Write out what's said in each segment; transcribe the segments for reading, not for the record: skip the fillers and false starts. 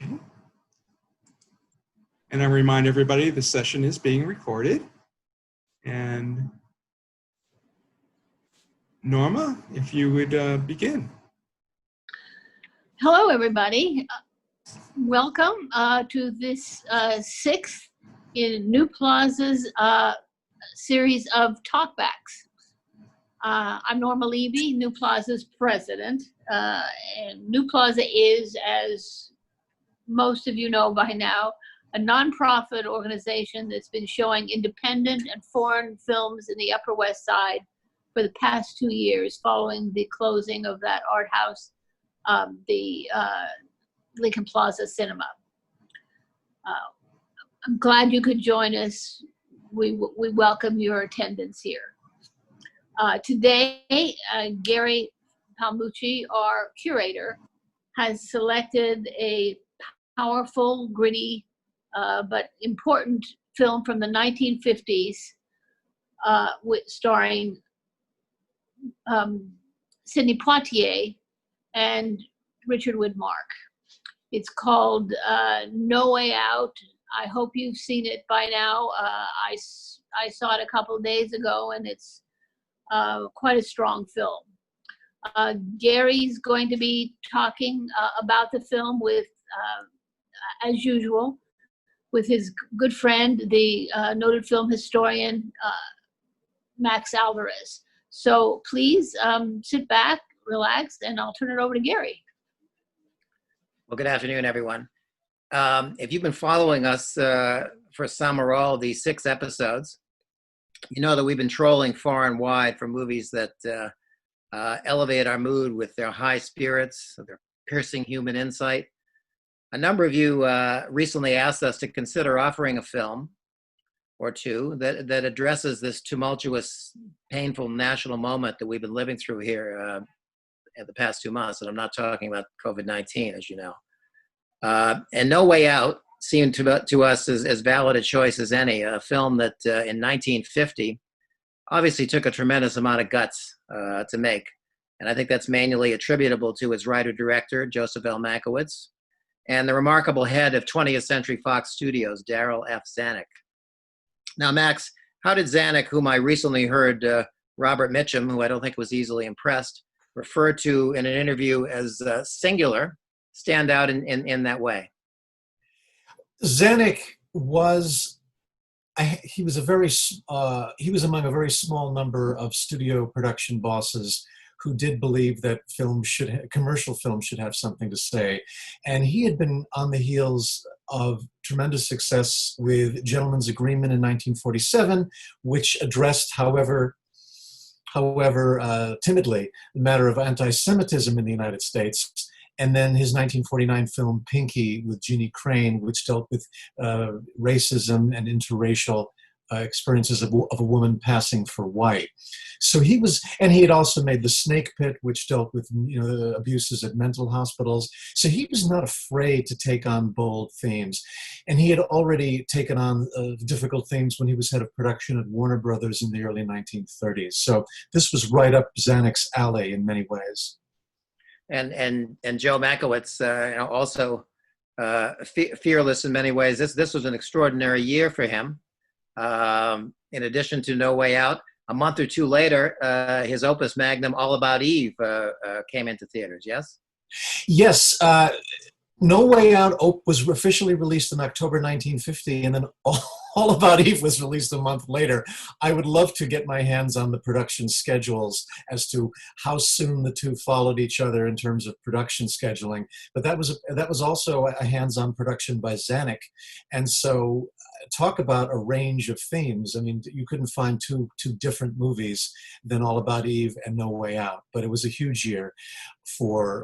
Okay. And I remind everybody the session is being recorded. And Norma, if you would begin. Hello, everybody. Welcome to this sixth in New Plaza's series of talkbacks. I'm Norma Levy, New Plaza's president. And New Plaza is, as most of you know by now, a nonprofit organization that's been showing independent and foreign films in the Upper West Side for the past 2 years following the closing of that art house, the Lincoln Plaza Cinema. I'm glad you could join us. We welcome your attendance here. Today, Gary Palmucci, our curator, has selected a powerful, gritty, but important film from the 1950s, starring Sidney Poitier and Richard Widmark. It's called No Way Out. I hope you've seen it by now. I saw it a couple of days ago, and it's quite a strong film. Gary's going to be talking about the film with, as usual, with his good friend, the noted film historian, Max Alvarez. So please sit back, relax, and I'll turn it over to Gary. Well, good afternoon, everyone. If you've been following us for some or all of these 6 episodes, you know that we've been trolling far and wide for movies that elevate our mood with their high spirits, their piercing human insight. A number of you recently asked us to consider offering a film or two that addresses this tumultuous, painful national moment that we've been living through here in the past 2 months. And I'm not talking about COVID-19, as you know. And No Way Out seemed to us as valid a choice as any, a film that in 1950 obviously took a tremendous amount of guts to make. And I think that's mainly attributable to its writer-director, Joseph L. Mankiewicz, and the remarkable head of 20th Century Fox Studios, Darrell F. Zanuck. Now, Max, how did Zanuck, whom I recently heard Robert Mitchum, who I don't think was easily impressed, refer to in an interview as singular, stand out in that way? Zanuck was, he was among a very small number of studio production bosses who did believe that commercial film should have something to say. And he had been on the heels of tremendous success with Gentleman's Agreement in 1947, which addressed, however timidly, the matter of anti-Semitism in the United States. And then his 1949 film Pinky with Jeannie Crane, which dealt with racism and interracial experiences of a woman passing for white. So he had also made The Snake Pit, which dealt with abuses at mental hospitals. So he was not afraid to take on bold themes. And he had already taken on difficult themes when he was head of production at Warner Brothers in the early 1930s. So this was right up Zanuck's alley in many ways. And Joe Mankiewicz, also fearless in many ways. This was an extraordinary year for him. In addition to No Way Out, a month or two later, his opus magnum, All About Eve, came into theaters, yes? Yes. No Way Out was officially released in October 1950, and then All About Eve was released a month later. I would love to get my hands on the production schedules as to how soon the two followed each other in terms of production scheduling. But that was also a hands-on production by Zanuck, and so talk about a range of themes. I mean, you couldn't find two different movies than All About Eve and No Way Out. But it was a huge year for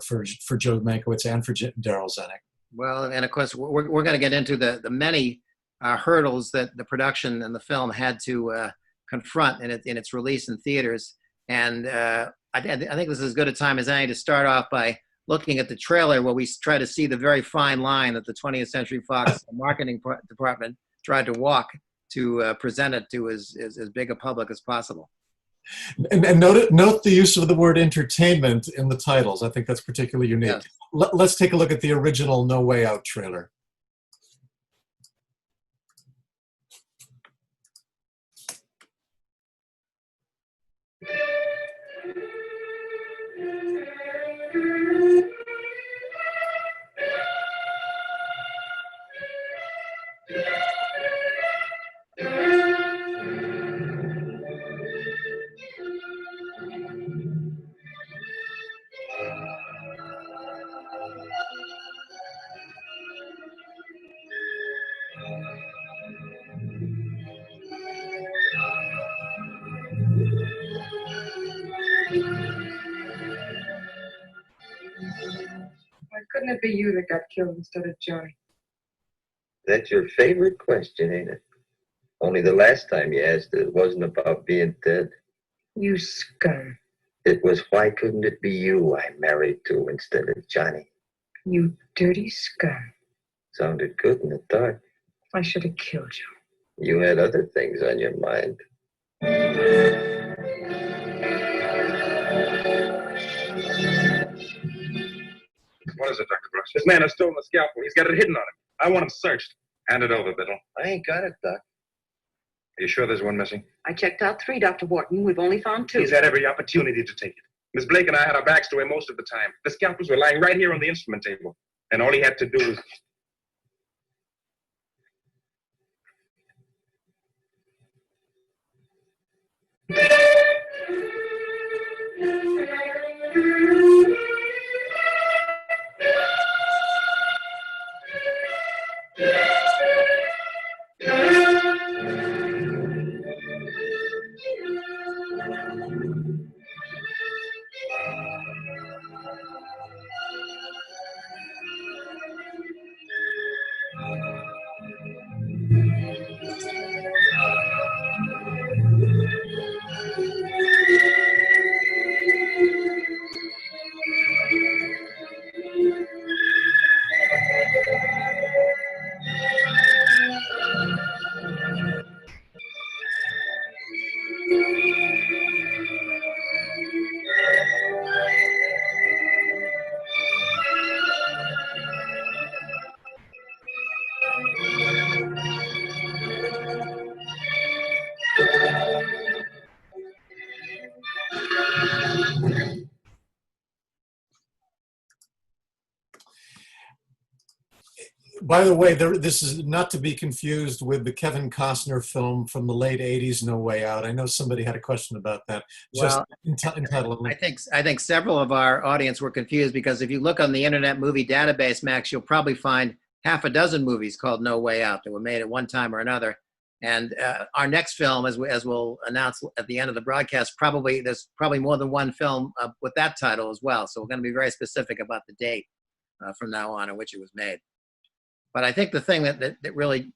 Joe Mankiewicz and for Darrell Zanuck. Well, and of course, we're going to get into the many hurdles that the production and the film had to confront in its release in theaters. And I think this is as good a time as any to start off by looking at the trailer, where we try to see the very fine line that the 20th Century Fox marketing department tried to walk to present it to as big a public as possible. And note the use of the word entertainment in the titles. I think that's particularly unique. Yes. Let's take a look at the original No Way Out trailer. Why couldn't it be you that got killed instead of Johnny? That's your favorite question, ain't it? Only the last time you asked it, it wasn't about being dead. You scum. It was why couldn't it be you I married to instead of Johnny? You dirty scum. Sounded good in the dark. I should have killed you. You had other things on your mind. What is it, Dr. Brush? This man has stolen the scalpel. He's got it hidden on him. I want him searched. Hand it over, Biddle. I ain't got it, Doc. Are you sure there's one missing? I checked out 3, Dr. Wharton. We've only found 2. He's had every opportunity to take it. Miss Blake and I had our backs to him most of the time. The scalpels were lying right here on the instrument table. And all he had to do was... By the way, this is not to be confused with the Kevin Costner film from the late 80s, No Way Out. I know somebody had a question about that. Just entitled. I think several of our audience were confused because if you look on the Internet Movie Database, Max, you'll probably find half a dozen movies called No Way Out that were made at one time or another. And our next film, as we'll announce at the end of the broadcast, there's probably more than one film with that title as well. So we're going to be very specific about the date from now on in which it was made. But I think the thing that really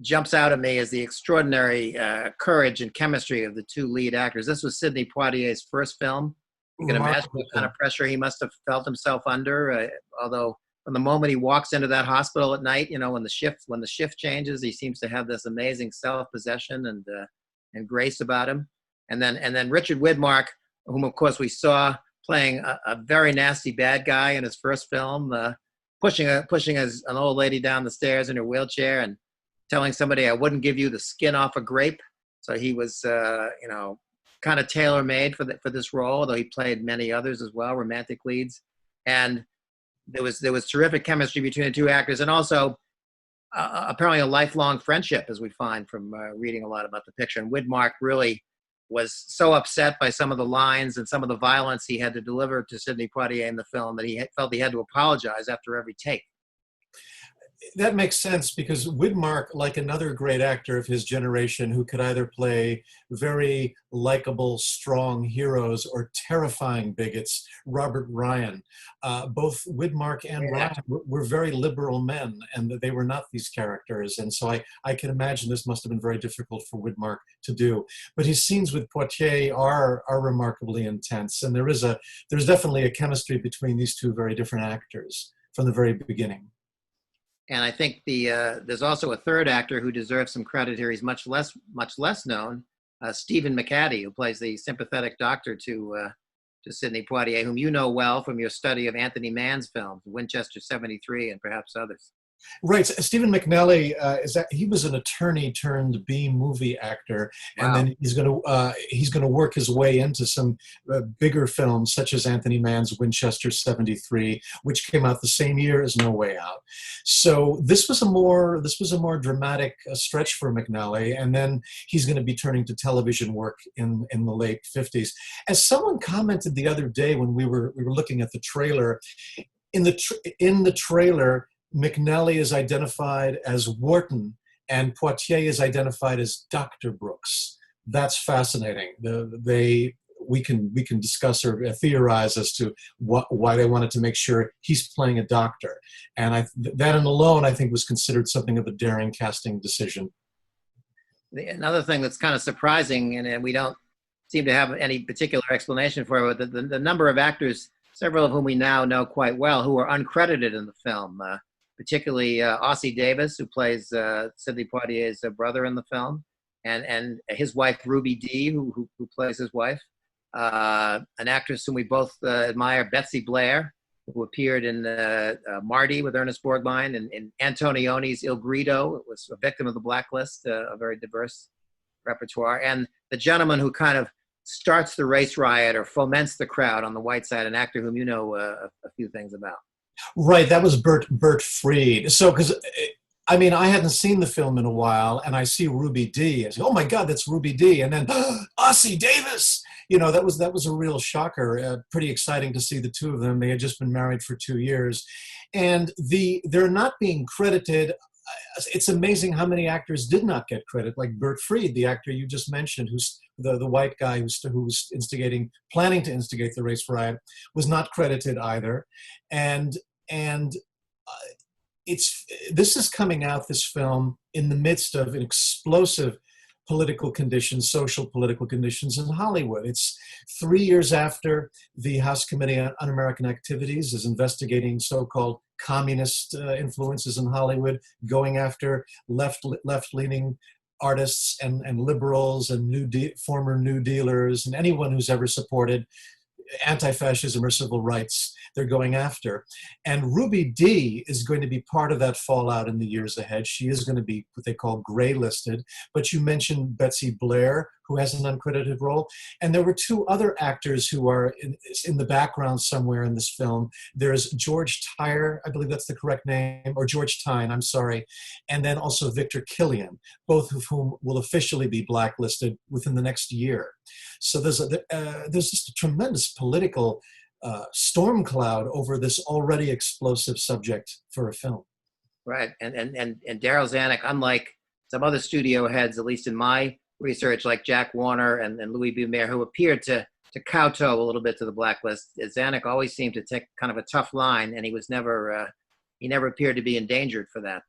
jumps out at me is the extraordinary courage and chemistry of the 2 lead actors. This was Sidney Poitier's first film. You can imagine what kind of pressure he must have felt himself under. Although from the moment he walks into that hospital at night, you know, when the shift changes, he seems to have this amazing self-possession and grace about him. And then Richard Widmark, whom of course we saw playing a very nasty bad guy in his first film. Pushing an old lady down the stairs in her wheelchair and telling somebody I wouldn't give you the skin off a grape. So he was, kind of tailor-made for this role, although he played many others as well, romantic leads. And there was terrific chemistry between the 2 actors, and also apparently a lifelong friendship, as we find from reading a lot about the picture. And Widmark really was so upset by some of the lines and some of the violence he had to deliver to Sidney Poitier in the film that he felt he had to apologize after every take. That makes sense because Widmark, like another great actor of his generation who could either play very likable, strong heroes or terrifying bigots, Robert Ryan. Both Widmark and Ryan were very liberal men, and they were not these characters. And so I can imagine this must have been very difficult for Widmark to do. But his scenes with Poitier are remarkably intense, and there's definitely a chemistry between these 2 very different actors from the very beginning. And I think there's also a third actor who deserves some credit here. He's much less known. Stephen Mchattie, who plays the sympathetic doctor to Sidney Poitier, whom you know well from your study of Anthony Mann's films, Winchester 73, and perhaps others. Right. Stephen McNally he was an attorney turned B movie actor, and Wow. then he's going to work his way into some bigger films such as Anthony Mann's Winchester 73, which came out the same year as No Way Out. So this was a more dramatic stretch for McNally, and then he's going to be turning to television work in the late 50s. As someone commented the other day when we were looking at the trailer, in the trailer, McNally is identified as Wharton and Poitier is identified as Dr. Brooks. That's fascinating. We can discuss or theorize as to why they wanted to make sure he's playing a doctor. And that alone, I think, was considered something of a daring casting decision. Another thing that's kind of surprising, and we don't seem to have any particular explanation for it, but the number of actors, several of whom we now know quite well, who are uncredited in the film. Particularly Ossie Davis, who plays Sidney Poitier's brother in the film, and his wife Ruby Dee, who plays his wife, an actress whom we both admire, Betsy Blair, who appeared in Marty with Ernest Borgnine, and in Antonioni's Il Grido, was a victim of the blacklist, a very diverse repertoire, and the gentleman who kind of starts the race riot or foments the crowd on the white side, an actor whom you know a few things about. Right, that was Bert Freed. So, because I mean, I hadn't seen the film in a while, and I see Ruby Dee. I say, "Oh my God, that's Ruby Dee!" And then Ossie Davis. You know, that was a real shocker. Pretty exciting to see the two of them. They had just been married for 2 years, and they're not being credited. It's amazing how many actors did not get credit, like Bert Freed, the actor you just mentioned, who's the white guy who was planning to instigate the race riot, was not credited either. And this is coming out, this film, in the midst of an explosive social political conditions in Hollywood. It's 3 years after the House Committee on Un-American Activities is investigating so-called communist influences in Hollywood, going after left-leaning artists and liberals and former New Dealers and anyone who's ever supported anti-fascism or civil rights. They're going after. And Ruby Dee is going to be part of that fallout in the years ahead. She is going to be what they call gray listed. But you mentioned Betsy Blair, who has an uncredited role. And there were two other actors who are in the background somewhere in this film. There's George Tyre, I believe that's the correct name, or George Tyne, I'm sorry. And then also Victor Killian, both of whom will officially be blacklisted within the next year. So there's just a tremendous political storm cloud over this already explosive subject for a film. Right, and Daryl Zanuck, unlike some other studio heads, at least in my research, like Jack Warner and Louis B. Mayer, who appeared to kowtow a little bit to the blacklist, Zanuck always seemed to take kind of a tough line, and he never appeared to be endangered for that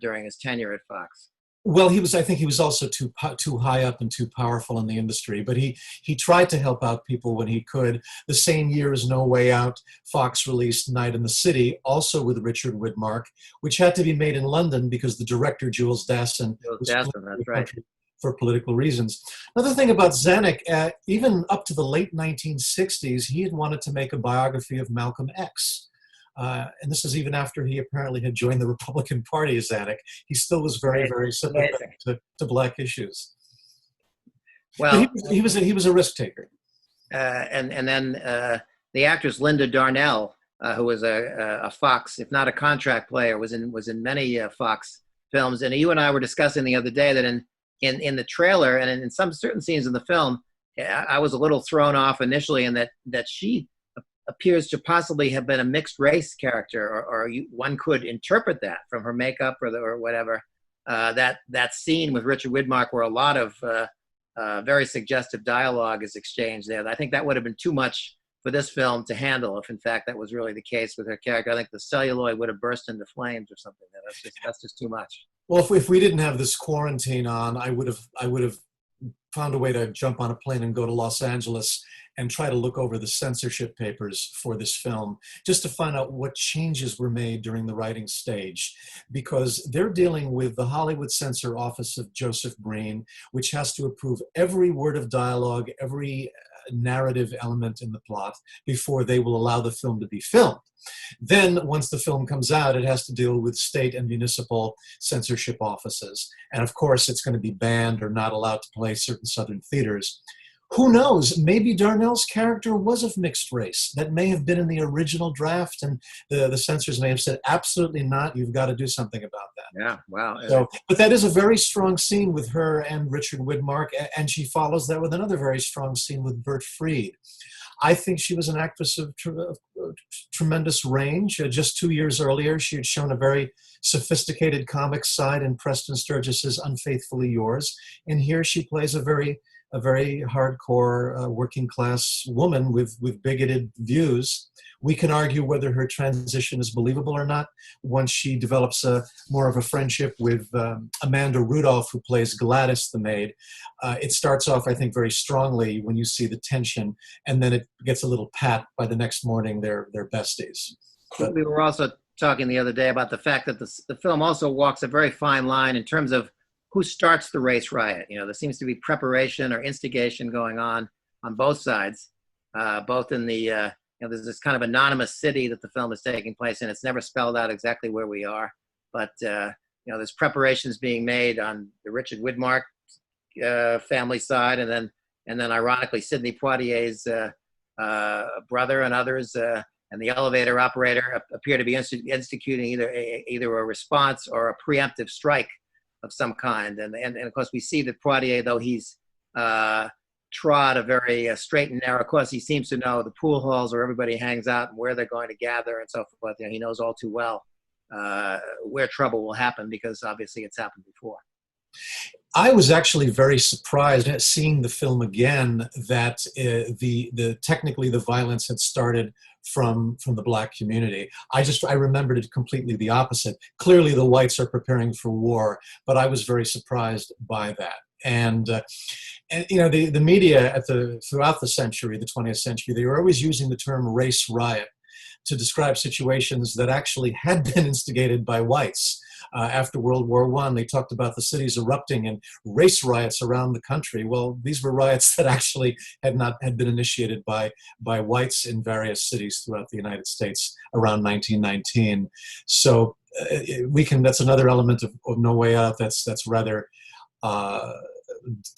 during his tenure at Fox. Well, I think he was also too high up and too powerful in the industry, but he tried to help out people when he could. The same year as No Way Out, Fox released Night in the City, also with Richard Widmark, which had to be made in London because the director, Jules Dassin, That's right. For political reasons. Another thing about Zanuck, even up to the late 1960s, he had wanted to make a biography of Malcolm X. And this is even after he apparently had joined the Republican Party, Zanuck. He still was very, very sympathetic to black issues. Well, he was a risk taker. And then the actress Linda Darnell, who was a Fox, if not a contract player, was in many Fox films. And you and I were discussing the other day that in the trailer and in some certain scenes in the film, I was a little thrown off initially in that she appears to possibly have been a mixed race character, or one could interpret that from her makeup or whatever. That scene with Richard Widmark, where a lot of very suggestive dialogue is exchanged there. I think that would have been too much for this film to handle if, in fact, that was really the case with her character. I think the celluloid would have burst into flames or something. That's just too much. Well, if we didn't have this quarantine on, I would have found a way to jump on a plane and go to Los Angeles and try to look over the censorship papers for this film, just to find out what changes were made during the writing stage, because they're dealing with the Hollywood Censor Office of Joseph Breen, which has to approve every word of dialogue, every narrative element in the plot before they will allow the film to be filmed. Then, once the film comes out, it has to deal with state and municipal censorship offices. And of course, it's going to be banned or not allowed to play certain Southern theaters. Who knows? Maybe Darnell's character was of mixed race. That may have been in the original draft, and the censors may have said, absolutely not, you've got to do something about that. Yeah, wow. So, but that is a very strong scene with her and Richard Widmark, and she follows that with another very strong scene with Bert Freed. I think she was an actress of tremendous range. Just 2 years earlier, she had shown a very sophisticated comic side in Preston Sturgis's Unfaithfully Yours, and here she plays a very hardcore working class woman with bigoted views. We can argue whether her transition is believable or not once she develops more of a friendship with Amanda Rudolph, who plays Gladys the maid. It starts off, I think, very strongly when you see the tension, and then it gets a little pat by the next morning. They're besties. But we were also talking the other day about the fact that the film also walks a very fine line in terms of who starts the race riot. You know, there seems to be preparation or instigation going on both sides, both in the, there's this kind of anonymous city that the film is taking place in. It's never spelled out exactly where we are, but, there's preparations being made on the Richard Widmark family side, and then ironically, Sidney Poitier's brother and others, and the elevator operator appear to be instituting either a response or a preemptive strike of some kind. And of course, we see that Poitier, though he's trod a very straight and narrow course, he seems to know the pool halls where everybody hangs out and where they're going to gather and so forth. He knows all too well where trouble will happen, because obviously it's happened before. I was actually very surprised at seeing the film again that technically the violence had started from the Black community. I remembered it completely the opposite. Clearly the whites are preparing for war, but I was very surprised by that. And the media throughout the century, the 20th century, they were always using the term race riot to describe situations that actually had been instigated by whites. After World War I, they talked about the cities erupting and race riots around the country. Well, these were riots that actually had been initiated by whites in various cities throughout the United States around 1919. So that's another element of No Way Out that's rather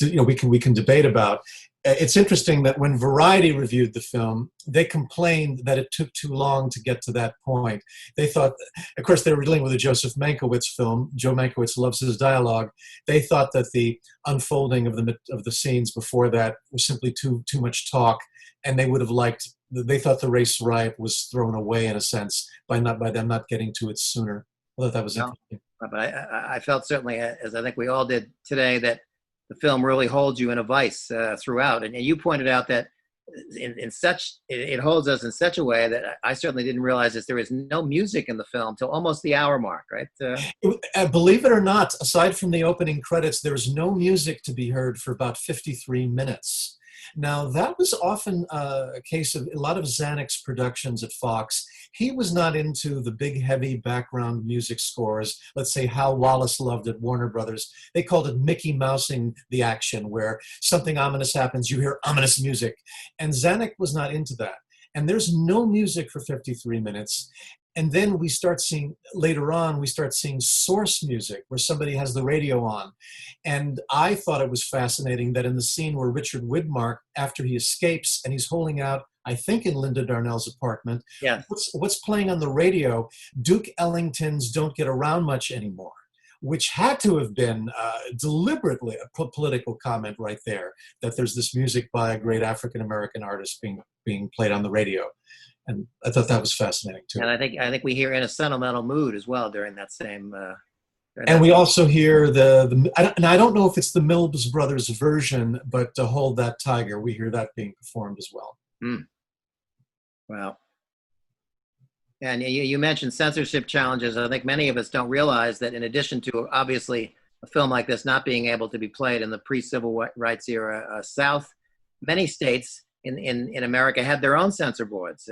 we can debate about. It's interesting that when Variety reviewed the film, they complained that it took too long to get to that point. They thought, of course, they were dealing with a Joseph Mankiewicz film. Joe Mankiewicz loves his dialogue. They thought that the unfolding of the scenes before that was simply too much talk, and they would have liked. They thought the race riot was thrown away in a sense by them not getting to it sooner. I thought that was interesting. But I felt certainly, as I think we all did today, that the film really holds you in a vice throughout. And you pointed out that it holds us in such a way that I certainly didn't realize that there is no music in the film till almost the hour mark, right? Believe it or not, aside from the opening credits, there's no music to be heard for about 53 minutes. Now, that was often a case of a lot of Zanuck's productions at Fox. He was not into the big, heavy background music scores. Let's say Hal Wallace loved at Warner Brothers. They called it Mickey Mousing the action, where something ominous happens, you hear ominous music. And Zanuck was not into that. And there's no music for 53 minutes. And then later on, we start seeing source music where somebody has the radio on. And I thought it was fascinating that in the scene where Richard Widmark, after he escapes and he's holding out, I think in Linda Darnell's apartment, yeah. What's playing on the radio? Duke Ellington's Don't Get Around Much Anymore, which had to have been deliberately a political comment right there, that there's this music by a great African-American artist being played on the radio. And I thought that was fascinating too. And I think we hear In a Sentimental Mood as well during that same. And we also hear and I don't know if it's the Mills Brothers version, but to Hold That Tiger, we hear that being performed as well. Mm. Wow. And you mentioned censorship challenges. I think many of us don't realize that in addition to obviously a film like this not being able to be played in the pre-civil rights era South, many states in America had their own censor boards.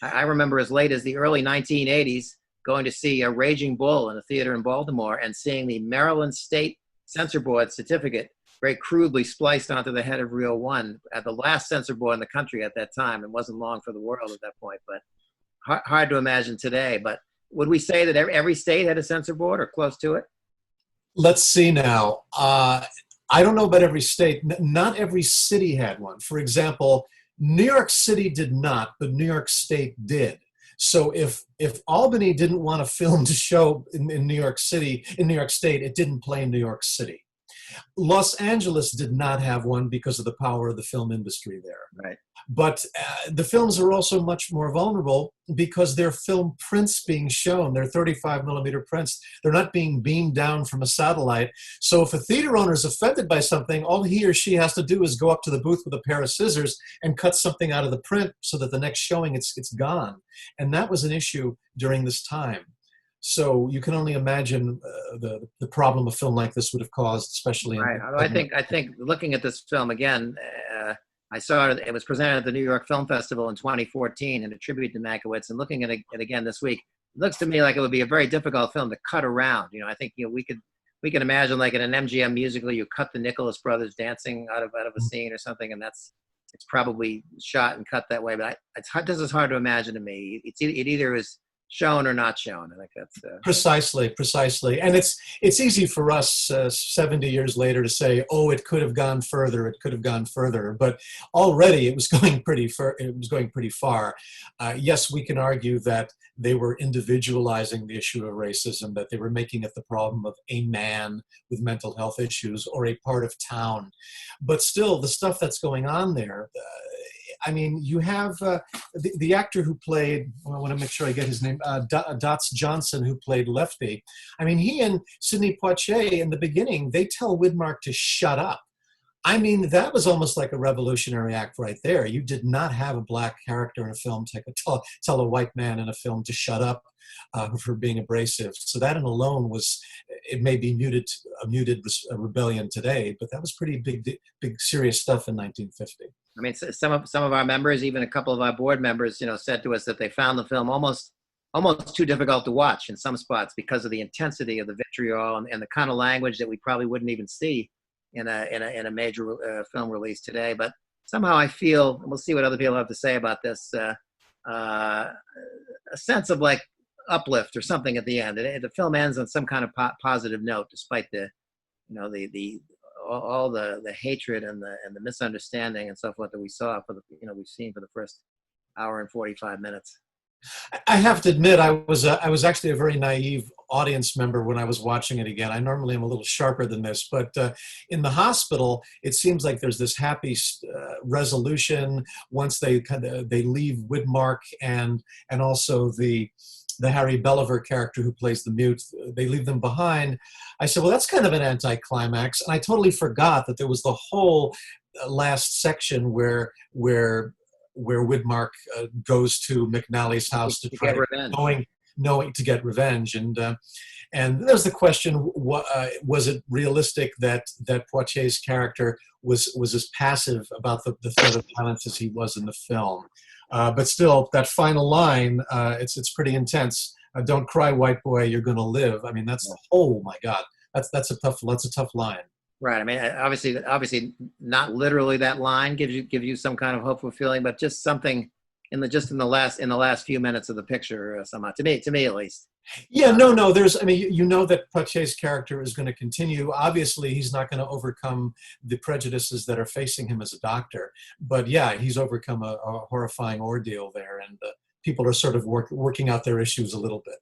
I remember as late as the early 1980s going to see a Raging Bull in a theater in Baltimore and seeing the Maryland State Censor Board certificate very crudely spliced onto the head of Reel 1 at the last censor board in the country at that time. It wasn't long for the world at that point, but hard to imagine today. But would we say that every state had a censor board or close to it? Let's see now. I don't know about every state. Not every city had one. For example, New York City did not, but New York State did. So if Albany didn't want a film to show in New York City, in New York State, it didn't play in New York City. Los Angeles did not have one because of the power of the film industry there. Right. But the films are also much more vulnerable because they're film prints being shown. They're 35 millimeter prints. They're not being beamed down from a satellite. So if a theater owner is offended by something, all he or she has to do is go up to the booth with a pair of scissors and cut something out of the print so that the next showing it's gone. And that was an issue during this time. So you can only imagine the problem a film like this would have caused, especially. Right. I think looking at this film again, I saw it was presented at the New York Film Festival in 2014 in a tribute to Mankiewicz, and looking at it again this week, it looks to me like it would be a very difficult film to cut around. I think we can imagine like in an MGM musical, you cut the Nicholas brothers dancing out of a scene or something, and it's probably shot and cut that way. But this is hard to imagine to me. It either is shown or not shown. I think that's precisely. And it's easy for us 70 years later to say, oh, it could have gone further. But already it was going pretty far. Yes, we can argue that they were individualizing the issue of racism, that they were making it the problem of a man with mental health issues or a part of town. But still, the stuff that's going on there, I mean, you have the actor who played, I want to make sure I get his name, Dots Johnson, who played Lefty. I mean, he and Sidney Poitier, in the beginning, they tell Widmark to shut up. I mean, that was almost like a revolutionary act right there. You did not have a black character in a film tell a white man in a film to shut up for being abrasive. So that in alone it may be a muted rebellion today, but that was pretty big, serious stuff in 1950. I mean, some of our members, even a couple of our board members, said to us that they found the film almost too difficult to watch in some spots because of the intensity of the vitriol and the kind of language that we probably wouldn't even see in a major film release today. But somehow I feel, and we'll see what other people have to say about this, a sense of like uplift or something at the end. The film ends on some kind of positive note, despite all the hatred and the misunderstanding and so forth that we saw we've seen for the first hour and 45 minutes. I have to admit, I was actually a very naive audience member when I was watching it again. I normally am a little sharper than this, but in the hospital, it seems like there's this happy resolution once they leave Widmark and also the Harry Belliver character who plays the mute, they leave them behind. I said, well, that's kind of an anticlimax. And I totally forgot that there was the whole last section where Widmark goes to McNally's house to try to get revenge. And there's the question, was it realistic that Poitier's character was as passive about the threat of violence as he was in the film? But still, that final line, it's pretty intense. Don't cry, white boy, you're going to live. I mean, oh my God, that's a tough line. Right. I mean, obviously, not literally that line give you some kind of hopeful feeling, but just something in the last few minutes of the picture somehow. To me at least. Yeah. No. That Poitier's character is going to continue. Obviously, he's not going to overcome the prejudices that are facing him as a doctor. But yeah, he's overcome a horrifying ordeal there, and people are sort of working out their issues a little bit.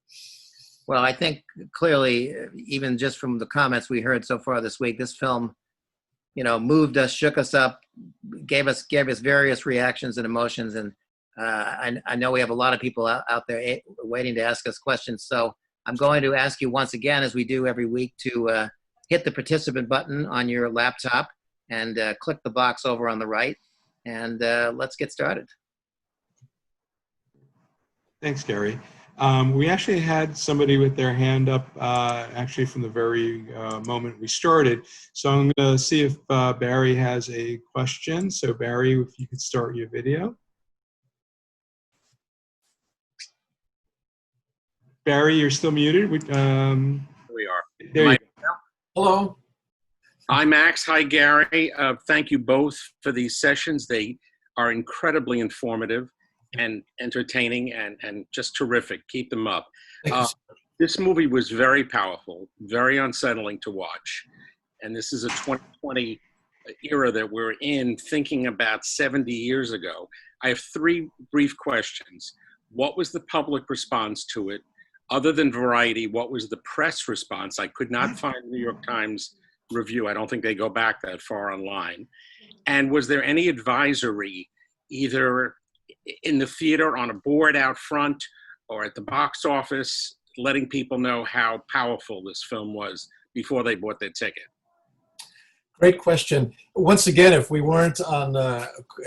Well, I think clearly, even just from the comments we heard so far this week, this film, moved us, shook us up, gave us various reactions and emotions. And I know we have a lot of people out there waiting to ask us questions. So I'm going to ask you once again, as we do every week, to hit the participant button on your laptop and click the box over on the right. And let's get started. Thanks, Gary. We actually had somebody with their hand up actually from the very moment we started. So I'm going to see if Barry has a question. So Barry, if you could start your video. Barry, you're still muted. We are. There you go. Hello. Hi, Max. Hi, Gary. Thank you both for these sessions. They are incredibly informative and entertaining and just terrific. Keep them up. This movie was very powerful, very unsettling to watch. And this is a 2020 era that we're in, thinking about 70 years ago. I have three brief questions. What was the public response to it? Other than Variety, what was the press response? I could not find the New York Times review. I don't think they go back that far online. And was there any advisory, either in the theater, on a board out front, or at the box office, letting people know how powerful this film was before they bought their ticket? Great question. Once again, if we weren't on,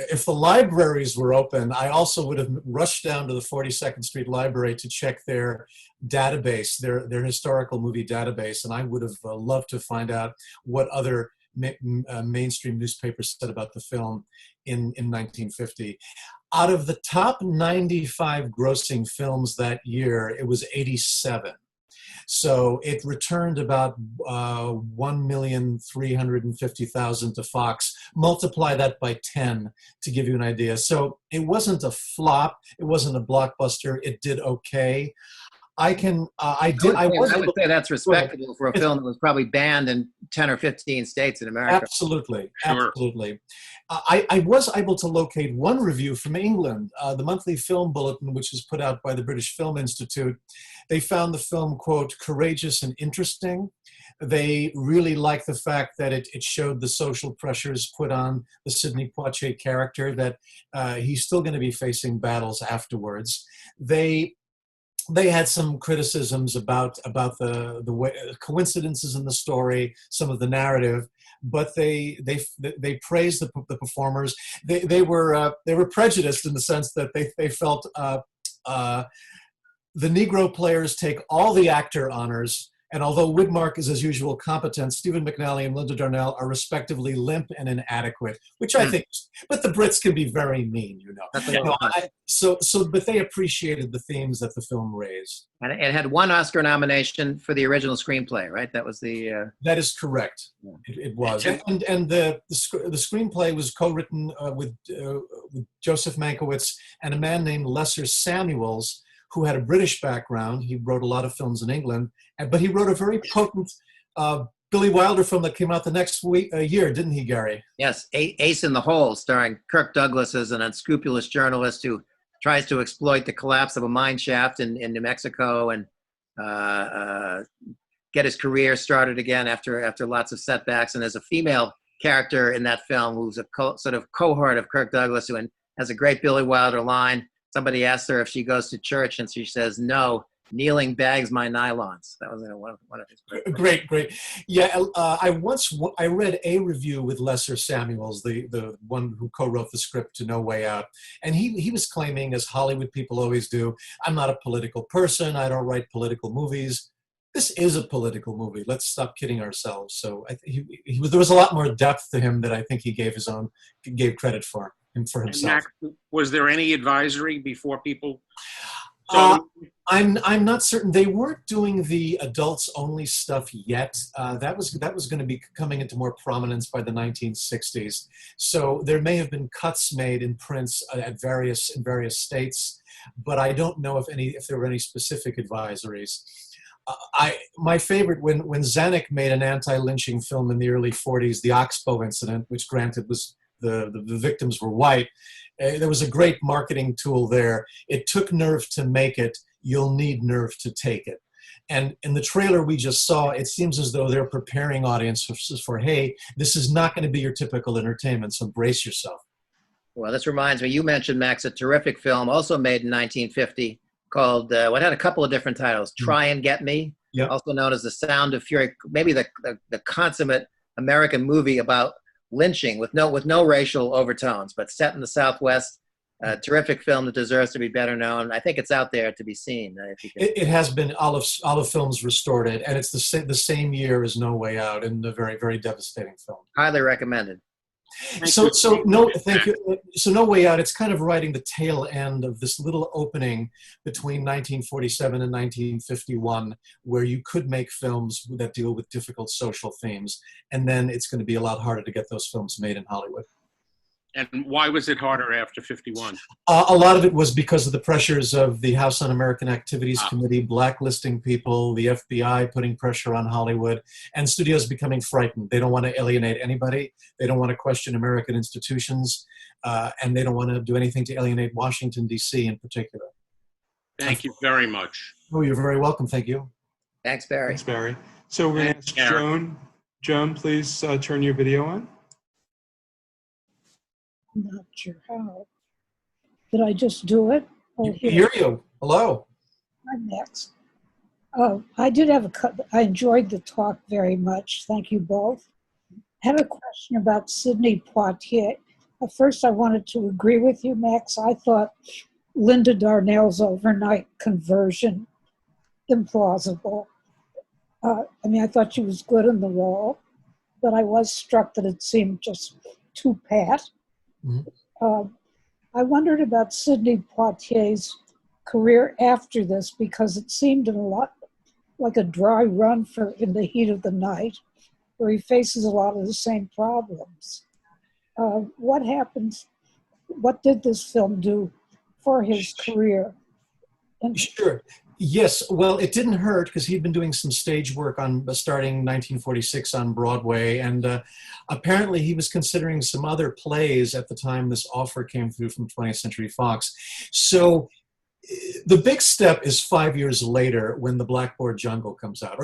if the libraries were open, I also would have rushed down to the 42nd Street Library to check their database, their historical movie database, and I would have loved to find out what other mainstream newspapers said about the film in 1950. Out of the top 95 grossing films that year, it was 87. So it returned about 1,350,000 to Fox. Multiply that by 10 to give you an idea. So it wasn't a flop. It wasn't a blockbuster. It did okay. I would say that's respectable for a film that was probably banned in 10 or 15 states in America. Absolutely, Sure. absolutely. I was able to locate one review from England, the Monthly Film Bulletin, which is put out by the British Film Institute. They found the film, quote, courageous and interesting. They really liked the fact that it showed the social pressures put on the Sidney Poitier character, that he's still going to be facing battles afterwards. They had some criticisms about the way, coincidences in the story, some of the narrative, but they praised the performers. They were prejudiced in the sense that they felt the Negro players take all the actor honors. And although Widmark is, as usual, competent, Stephen McNally and Linda Darnell are respectively limp and inadequate, which I think, but the Brits can be very mean, you know. But they appreciated the themes that the film raised. And it had one Oscar nomination for the original screenplay, right? That was the... That is correct. Yeah. It was. And the screenplay was co-written with Joseph Mankiewicz and a man named Lesser Samuels, who had a British background. He wrote a lot of films in England, but he wrote a very potent Billy Wilder film that came out the next year, didn't he, Gary? Yes, Ace in the Hole, starring Kirk Douglas as an unscrupulous journalist who tries to exploit the collapse of a mine shaft in New Mexico and get his career started again after lots of setbacks. And there's a female character in that film who's a sort of cohort of Kirk Douglas, who has a great Billy Wilder line. Somebody asked her if she goes to church, and she says, "No, kneeling bags my nylons." That was one of his great. Yeah, I read a review with Lesser Samuels, the one who co-wrote the script to No Way Out, and he was claiming, as Hollywood people always do, "I'm not a political person. I don't write political movies." This is a political movie. Let's stop kidding ourselves. So there was a lot more depth to him that I think he gave credit for. And for himself. And Max, was there any advisory before people? I'm not certain. They weren't doing the adults only stuff yet. That was going to be coming into more prominence by the 1960s. So there may have been cuts made in prints in various states, but I don't know if there were any specific advisories. My favorite, when Zanuck made an anti-lynching film in the early 40s, the Oxbow incident, which granted was the victims were white. There was a great marketing tool there. It took nerve to make it. You'll need nerve to take it. And in the trailer we just saw, it seems as though they're preparing audiences for, hey, this is not going to be your typical entertainment, so brace yourself. Well, this reminds me, you mentioned, Max, a terrific film also made in 1950 called, what had a couple of different titles, Try and Get Me, also known as The Sound of Fury, maybe the consummate American movie about lynching with no racial overtones, but set in the Southwest. A terrific film that deserves to be better known. I think it's out there to be seen. If you can. It has been. Olive Films restored it, and it's the same year as No Way Out, and a very, very devastating film. Highly recommended. Thank you. So No Way Out, it's kind of writing the tail end of this little opening between 1947 and 1951, where you could make films that deal with difficult social themes, and then it's going to be a lot harder to get those films made in Hollywood. And why was it harder after 51? A lot of it was because of the pressures of the House Un-American Activities Committee blacklisting people, the FBI putting pressure on Hollywood, and studios becoming frightened. They don't want to alienate anybody. They don't want to question American institutions, and they don't want to do anything to alienate Washington, D.C. in particular. Thank you very much. Oh, you're very welcome. Thank you. Thanks, Barry. Thanks, Barry. So we're going to ask Joan. Joan, please turn your video on. I'm not sure how. Did I just do it? Oh, I hear you. Hello. I'm next. I did have I enjoyed the talk very much. Thank you both. I have a question about Sidney Poitier. At first, I wanted to agree with you, Max. I thought Linda Darnell's overnight conversion implausible. I thought she was good in the role, but I was struck that it seemed just too pat. Mm-hmm. I wondered about Sidney Poitier's career after this, because it seemed a lot like a dry run for In the Heat of the Night, where he faces a lot of the same problems. What happens? What did this film do for his career? Sure. Yes. Well, it didn't hurt because he'd been doing some stage work starting 1946 on Broadway. And apparently he was considering some other plays at the time this offer came through from 20th Century Fox. So the big step is 5 years later when The Blackboard Jungle comes out,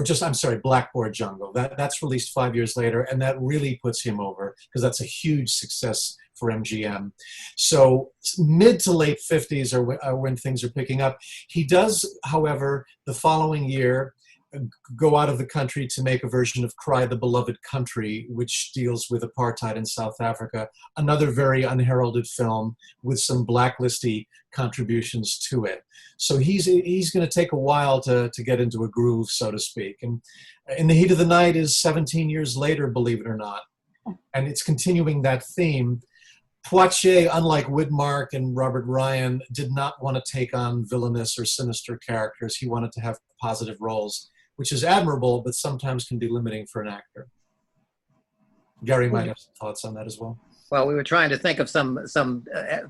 Blackboard Jungle. That's released 5 years later, and that really puts him over because that's a huge success for MGM. So mid to late 50s are when things are picking up. He does, however, the following year, go out of the country to make a version of Cry the Beloved Country, which deals with apartheid in South Africa, another very unheralded film with some blacklisty contributions to it. So he's going to take a while to get into a groove, so to speak. And In the Heat of the Night is 17 years later, believe it or not. And it's continuing that theme. Poitier, unlike Widmark and Robert Ryan, did not want to take on villainous or sinister characters. He wanted to have positive roles, which is admirable, but sometimes can be limiting for an actor. Gary might have some thoughts on that as well. Well, we were trying to think of some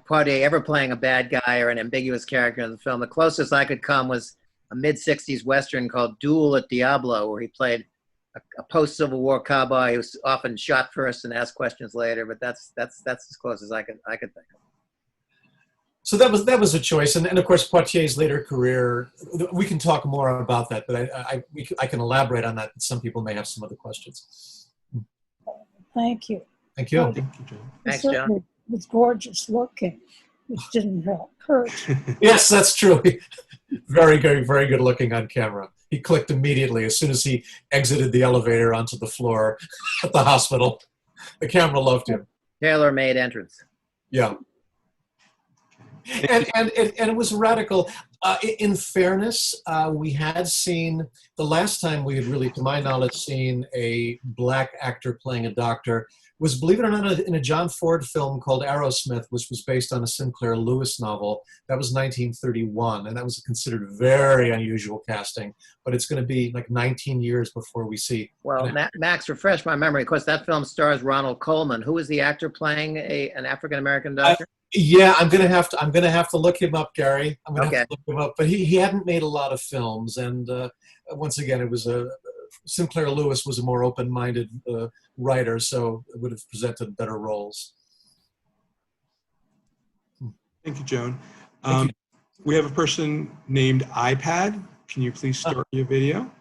Poitier ever playing a bad guy or an ambiguous character in the film. The closest I could come was a mid-60s Western called Duel at Diablo, where he played a post-Civil War cowboy who was often shot first and asked questions later. But that's as close as I could think of. So that was a choice, and of course Poitier's later career. We can talk more about that, but I can elaborate on that. Some people may have some other questions. Thank you. Thank you. Thank you, John. Thanks, John. It was gorgeous looking, which didn't hurt. Yes, that's true. Very good looking on camera. He clicked immediately as soon as he exited the elevator onto the floor at the hospital. The camera loved him. Tailor-made entrance. Yeah. And it was radical. In fairness, we had seen, the last time we had really, to my knowledge, seen a black actor playing a doctor was, believe it or not, in a John Ford film called Aerosmith, which was based on a Sinclair Lewis novel. That was 1931, and that was considered very unusual casting. But it's going to be like 19 years before we see. Well, Max, refresh my memory. Of course, that film stars Ronald Coleman. Who is the actor playing an African-American doctor? Yeah, I'm gonna have to look him up, Gary. I'm gonna Okay. have to look him up. But he hadn't made a lot of films, and once again, it was Sinclair Lewis was a more open-minded writer, so it would have presented better roles. Thank you, Joan. Thank you. We have a person named iPad. Can you please start your video?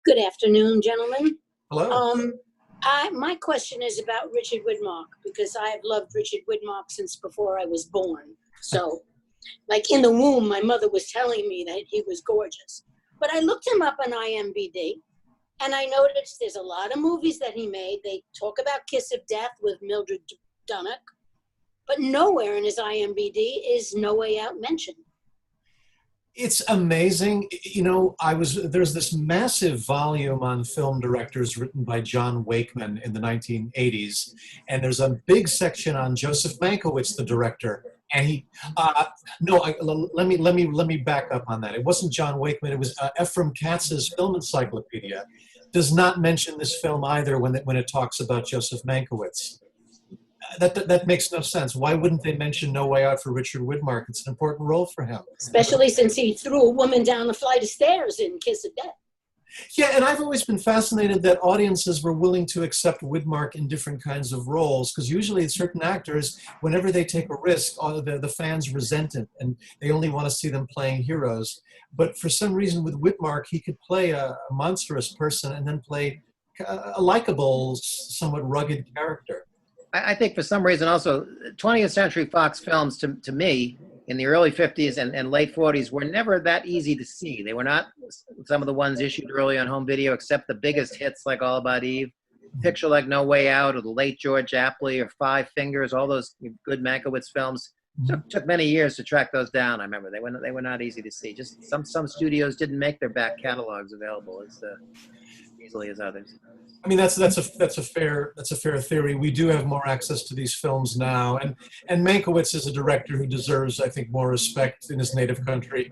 Good afternoon, gentlemen. Hello. My question is about Richard Widmark, because I have loved Richard Widmark since before I was born. So, like in the womb, my mother was telling me that he was gorgeous. But I looked him up on IMDb, And I noticed there's a lot of movies that he made. They talk about Kiss of Death with Mildred Dunnock, but nowhere in his IMDb is No Way Out mentioned. It's amazing. You know, there's this massive volume on film directors written by John Wakeman in the 1980s, and there's a big section on Joseph Mankiewicz, the director. And let me back up on that. It wasn't John Wakeman. It was Ephraim Katz's Film Encyclopedia. Does not mention this film either when it talks about Joseph Mankiewicz. That makes no sense. Why wouldn't they mention No Way Out for Richard Widmark? It's an important role for him. Especially since he threw a woman down the flight of stairs in Kiss of Death. Yeah, and I've always been fascinated that audiences were willing to accept Widmark in different kinds of roles, because usually certain actors, whenever they take a risk, the fans resent it, and they only want to see them playing heroes. But for some reason with Widmark, he could play a monstrous person and then play a likable, somewhat rugged character. I think for some reason also, 20th Century Fox films, to me, in the early 50s and late 40s, were never that easy to see. They were not some of the ones issued early on home video, except the biggest hits like All About Eve, Picture like No Way Out, or the late George Apley, or Five Fingers, all those good Mankiewicz films. Took many years to track those down. I remember they were not easy to see. Just some studios didn't make their back catalogs available as easily as others. I mean, that's a fair theory. We do have more access to these films now, and Mankiewicz is a director who deserves, I think, more respect in his native country.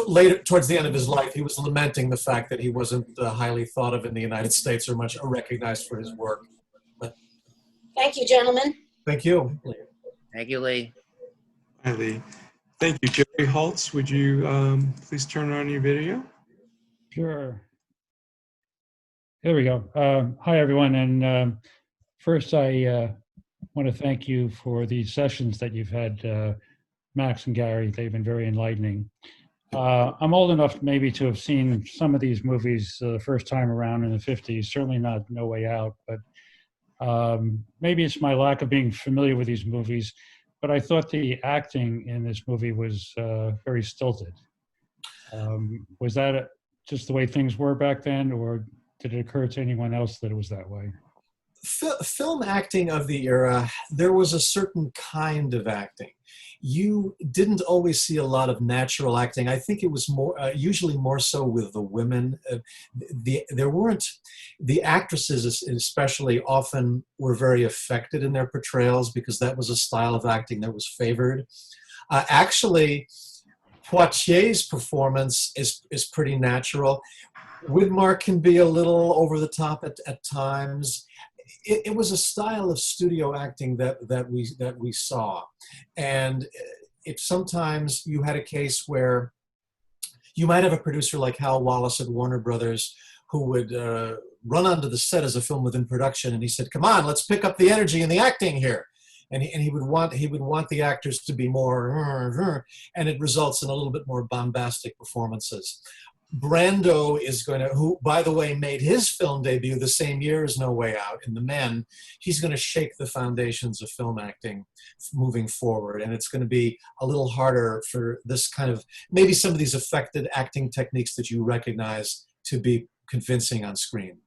Later, towards the end of his life, he was lamenting the fact that he wasn't highly thought of in the United States or much recognized for his work. But thank you, gentlemen. Thank you. Thank you, Lee. Hi, Lee. Thank you. Jerry Holtz, would you please turn on your video? Sure. There we go. Hi, everyone. And first, I want to thank you for these sessions that you've had, Max and Gary. They've been very enlightening. I'm old enough maybe to have seen some of these movies the first time around in the 50s, certainly not No Way Out, but maybe it's my lack of being familiar with these movies, but I thought the acting in this movie was very stilted. Was that just the way things were back then, or did it occur to anyone else that it was that way? Film acting of the era, there was a certain kind of acting. You didn't always see a lot of natural acting. I think it was more, usually more so with the women. The actresses especially often were very affected in their portrayals because that was a style of acting that was favored. Actually, Poitier's performance is pretty natural. Widmark can be a little over the top at times. It was a style of studio acting that we saw, and if sometimes you had a case where you might have a producer like Hal Wallace at Warner Brothers who would run onto the set as a film was in production, and he said, "Come on, let's pick up the energy in the acting here." And he would want the actors to be more, and it results in a little bit more bombastic performances. Brando is who, by the way, made his film debut the same year as No Way Out in The Men. He's going to shake the foundations of film acting moving forward, and it's going to be a little harder for this kind of, maybe some of these affected acting techniques that you recognize to be convincing on screen.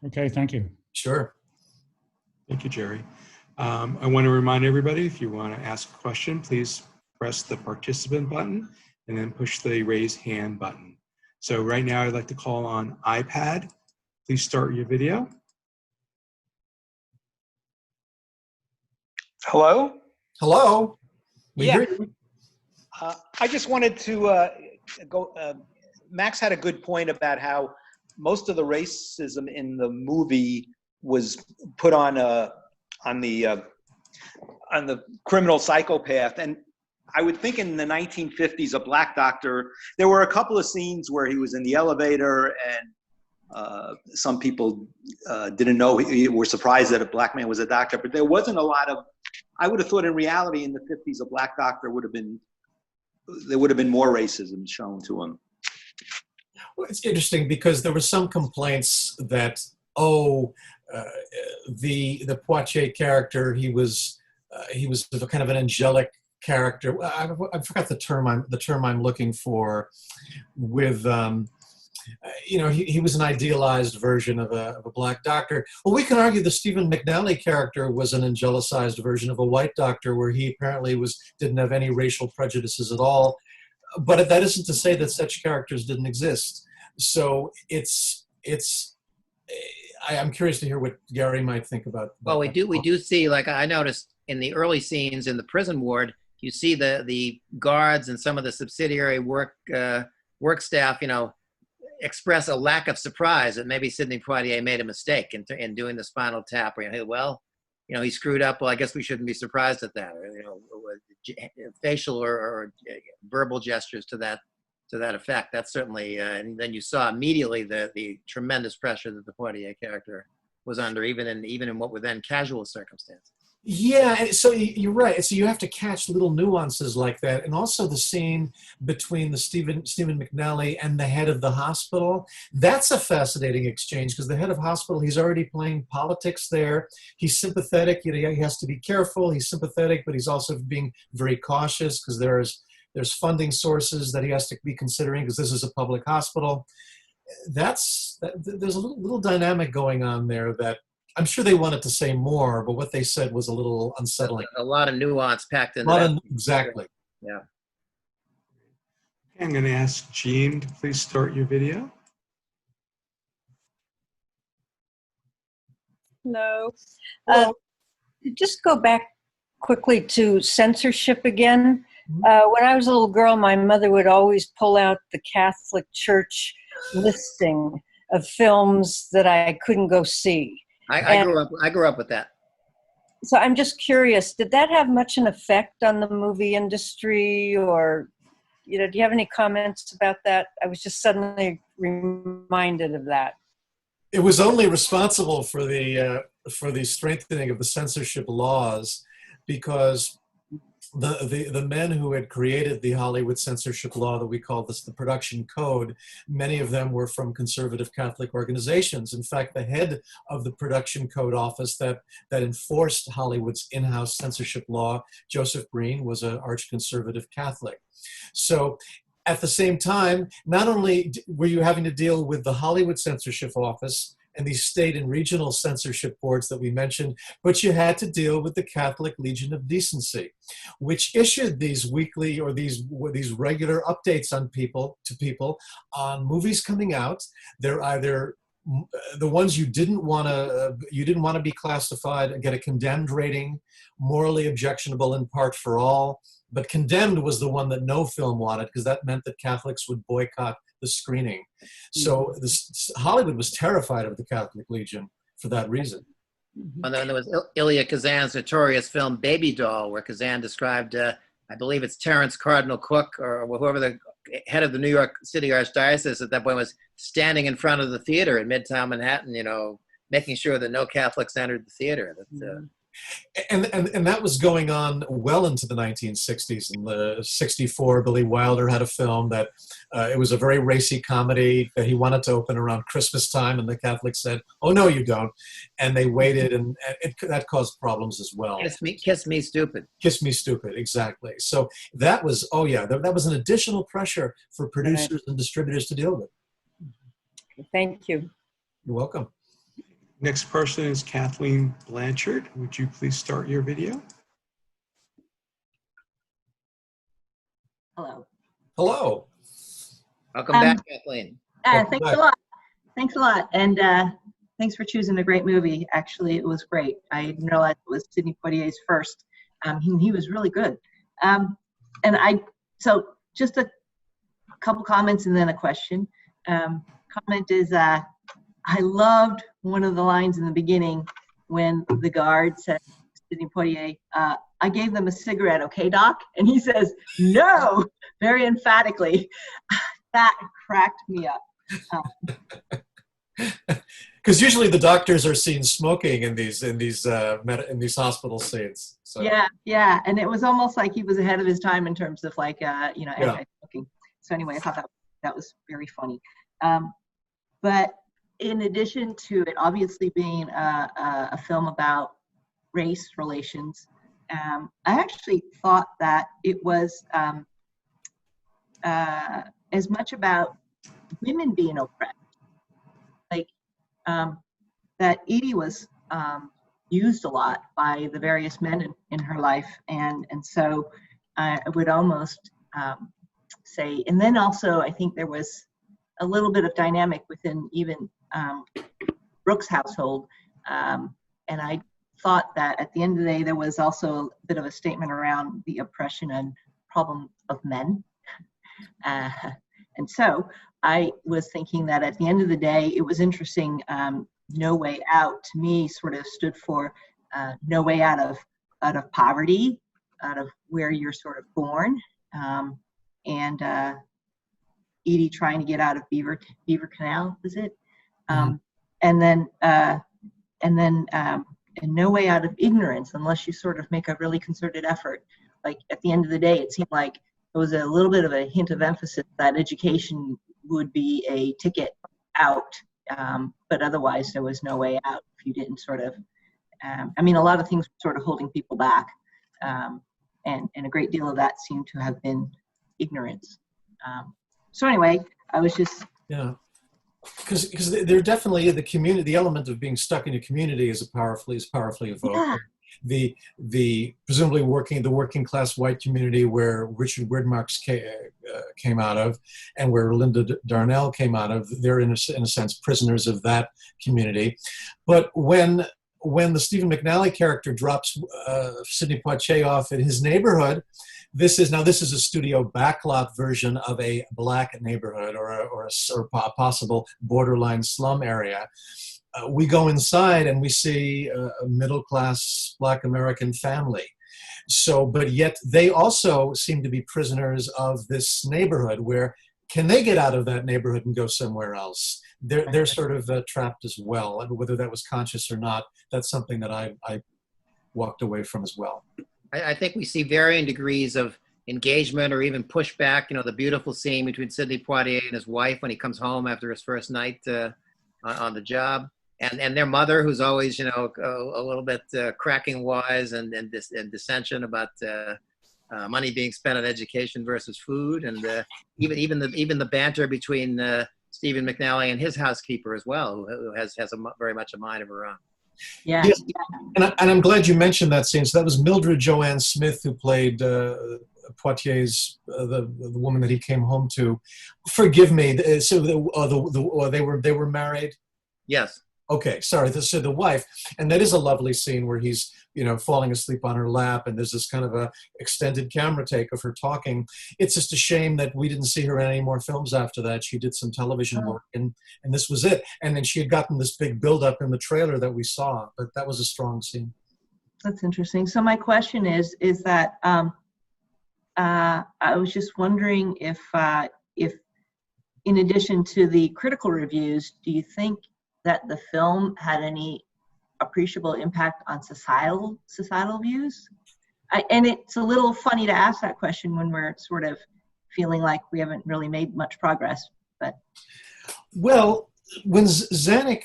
Okay, thank you. Sure. Thank you, Jerry. I want to remind everybody, if you want to ask a question, please press the participant button and then push the raise hand button. So right now I'd like to call on iPad. Please start your video. Hello? Hello. Yeah. I just wanted to Max had a good point about how most of the racism in the movie was put on the criminal psychopath. And I would think in the 1950s, a black doctor, there were a couple of scenes where he was in the elevator and some people didn't know, were surprised that a black man was a doctor, but there wasn't a lot of, I would have thought in reality in the 50s, a black doctor there would have been more racism shown to him. Well, it's interesting because there were some complaints that, the Poitier character, he was kind of an angelic character. I forgot the term I'm looking for. With he was an idealized version of a black doctor. Well, we can argue the Stephen McNally character was an angelicized version of a white doctor, where he apparently didn't have any racial prejudices at all. But that isn't to say that such characters didn't exist. So I'm curious to hear what Gary might think about. Well, we do see, like I noticed in the early scenes in the prison ward, you see the guards and some of the subsidiary work staff, express a lack of surprise that maybe Sidney Poitier made a mistake in doing the spinal tap. Or, hey, well, he screwed up. Well, I guess we shouldn't be surprised at that. Or, facial or verbal gestures to that effect. That's certainly, and then you saw immediately the tremendous pressure that the Poitier character was under, even in what were then casual circumstances. Yeah, so you're right. So you have to catch little nuances like that. And also the scene between the Stephen McNally and the head of the hospital. That's a fascinating exchange, because the head of hospital, he's already playing politics there. He's sympathetic. He has to be careful. He's sympathetic, but he's also being very cautious, because there's funding sources that he has to be considering, because this is a public hospital. There's a little dynamic going on there that I'm sure they wanted to say more, but what they said was a little unsettling. A lot of nuance packed into that. Exactly. Yeah. Okay, I'm going to ask Jean to please start your video. Hello. Just go back quickly to censorship again. When I was a little girl, my mother would always pull out the Catholic Church listing of films that I couldn't go see. I grew up with that. So I'm just curious, did that have much an effect on the movie industry, or, do you have any comments about that? I was just suddenly reminded of that. It was only responsible for the strengthening of the censorship laws, because the men who had created the Hollywood censorship law that we call this the production code, many of them were from conservative Catholic organizations. In fact, the head of the production code office that enforced Hollywood's in-house censorship law, Joseph Breen, was an arch-conservative Catholic. So at the same time, not only were you having to deal with the Hollywood censorship office and these state and regional censorship boards that we mentioned, but you had to deal with the Catholic Legion of Decency, which issued these weekly or these regular updates on people on movies coming out. They're either the ones you didn't want to be classified and get a condemned rating, morally objectionable in part for all, but condemned was the one that no film wanted, because that meant that Catholics would boycott the screening. So Hollywood was terrified of the Catholic Legion for that reason. Well, then there was Elia Kazan's notorious film Baby Doll, where Kazan described, I believe it's Terrence Cardinal Cook, or whoever the head of the New York City Archdiocese at that point was, standing in front of the theater in Midtown Manhattan, making sure that no Catholics entered the theater. And that was going on well into the 1960s. In the 64, Billy Wilder had a film that it was a very racy comedy that he wanted to open around Christmas time, and the Catholics said, "Oh no, you don't," and they waited, and that caused problems as well. Kiss Me Stupid. Kiss Me Stupid, exactly. So that was that was an additional pressure for producers and distributors to deal with. Thank you. You're welcome. Next person is Kathleen Blanchard. Would you please start your video? Hello. Hello. Welcome back, Kathleen. Thanks a lot. Thanks a lot. And thanks for choosing a great movie. Actually, it was great. I didn't realize it was Sidney Poitier's first. He was really good. So just a couple comments and then a question. Comment is, I loved one of the lines in the beginning when the guard said to Sidney Poitier, "I gave them a cigarette, okay, Doc?" And he says, "No," very emphatically. That cracked me up. Because usually the doctors are seen smoking in these hospital scenes. So. Yeah, and it was almost like he was ahead of his time in terms of anti-smoking. So anyway, I thought that was very funny. But in addition to it obviously being a film about race relations, I actually thought that it was as much about women being oppressed. Like that Edie was used a lot by the various men in her life, and so I would almost say, and then also I think there was a little bit of dynamic within even Brooks' household, and I thought that at the end of the day there was also a bit of a statement around the oppression and problem of men, and so I was thinking that at the end of the day it was interesting. No Way Out to me sort of stood for no way out of poverty, out of where you're sort of born, and Edie trying to get out of Beaver Canal, is it? And then no way out of ignorance unless you sort of make a really concerted effort. Like at the end of the day, it seemed like there was a little bit of a hint of emphasis that education would be a ticket out. But otherwise, there was no way out if you didn't sort of, I mean, a lot of things were sort of holding people back. And a great deal of that seemed to have been ignorance. So anyway, I was just... Yeah, because there definitely, the community, the element of being stuck in a community is powerfully evoked. Yeah. The presumably the working class white community where Richard Widmark came out of, and where Linda Darnell came out of, they're in a sense prisoners of that community. But when the Stephen McNally character drops Sidney Poitier off in his neighborhood, this is a studio backlot version of a black neighborhood or a possible borderline slum area. We go inside and we see a middle-class Black American family. So, but yet they also seem to be prisoners of this neighborhood. Where can they get out of that neighborhood and go somewhere else? They're sort of trapped as well. And whether that was conscious or not, that's something that I walked away from as well. I think we see varying degrees of engagement or even pushback. You know, the beautiful scene between Sidney Poitier and his wife when he comes home after his first night on the job. And their mother, who's always, you know, a little bit cracking wise and dissension about money being spent on education versus food, and even the banter between Stephen McNally and his housekeeper as well, who has very much a mind of her own. Yeah. Yes. And I'm glad you mentioned that scene. So that was Mildred Joanne Smith, who played Poitier's the woman that he came home to. Forgive me. So they were married. Yes. Okay, sorry. So the wife, and that is a lovely scene where he's, you know, falling asleep on her lap, and there's this kind of a extended camera take of her talking. It's just a shame that we didn't see her in any more films after that. She did some television work, and this was it. And then she had gotten this big build-up in the trailer that we saw, but that was a strong scene. That's interesting. So my question is that I was just wondering if in addition to the critical reviews, do you think that the film had any appreciable impact on societal views? And it's a little funny to ask that question when we're sort of feeling like we haven't really made much progress. But well, when Zanuck,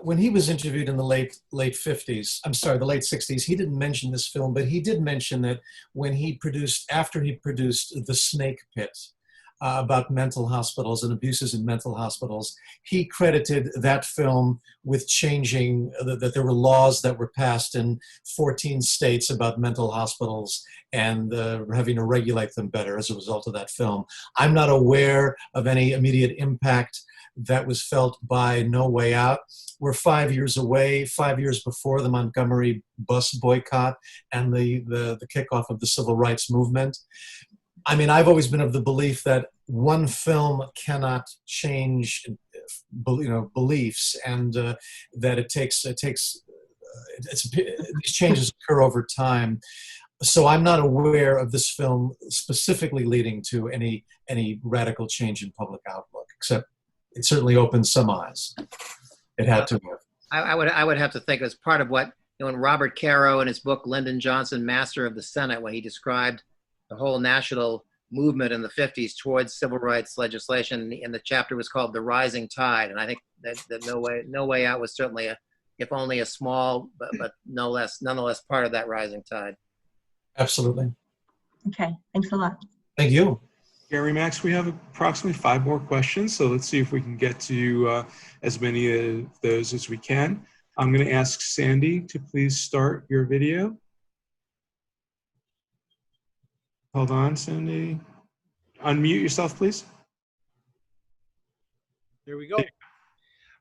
when he was interviewed in the late 60s, he didn't mention this film, but he did mention that when after he produced The Snake Pit, about mental hospitals and abuses in mental hospitals, he credited that film with changing, that there were laws that were passed in 14 states about mental hospitals and having to regulate them better as a result of that film. I'm not aware of any immediate impact that was felt by No Way Out. We're 5 years away, 5 years before the Montgomery bus boycott and the kickoff of the civil rights movement. I mean, I've always been of the belief that one film cannot change, beliefs, and that these changes occur over time. So I'm not aware of this film specifically leading to any radical change in public outlook, except it certainly opened some eyes. It had to have. I would have to think as part of what, when Robert Caro in his book Lyndon Johnson, Master of the Senate, when he described the whole national movement in the 50s towards civil rights legislation, and the chapter was called The Rising Tide. And I think that No Way Out was certainly if only a small, but nonetheless part of that rising tide. Absolutely. Okay, thanks a lot. Thank you. Gary, Max, we have approximately 5 more questions, so let's see if we can get to as many of those as we can. I'm going to ask Sandy to please start your video. Hold on, Sandy. Unmute yourself, please. There we go.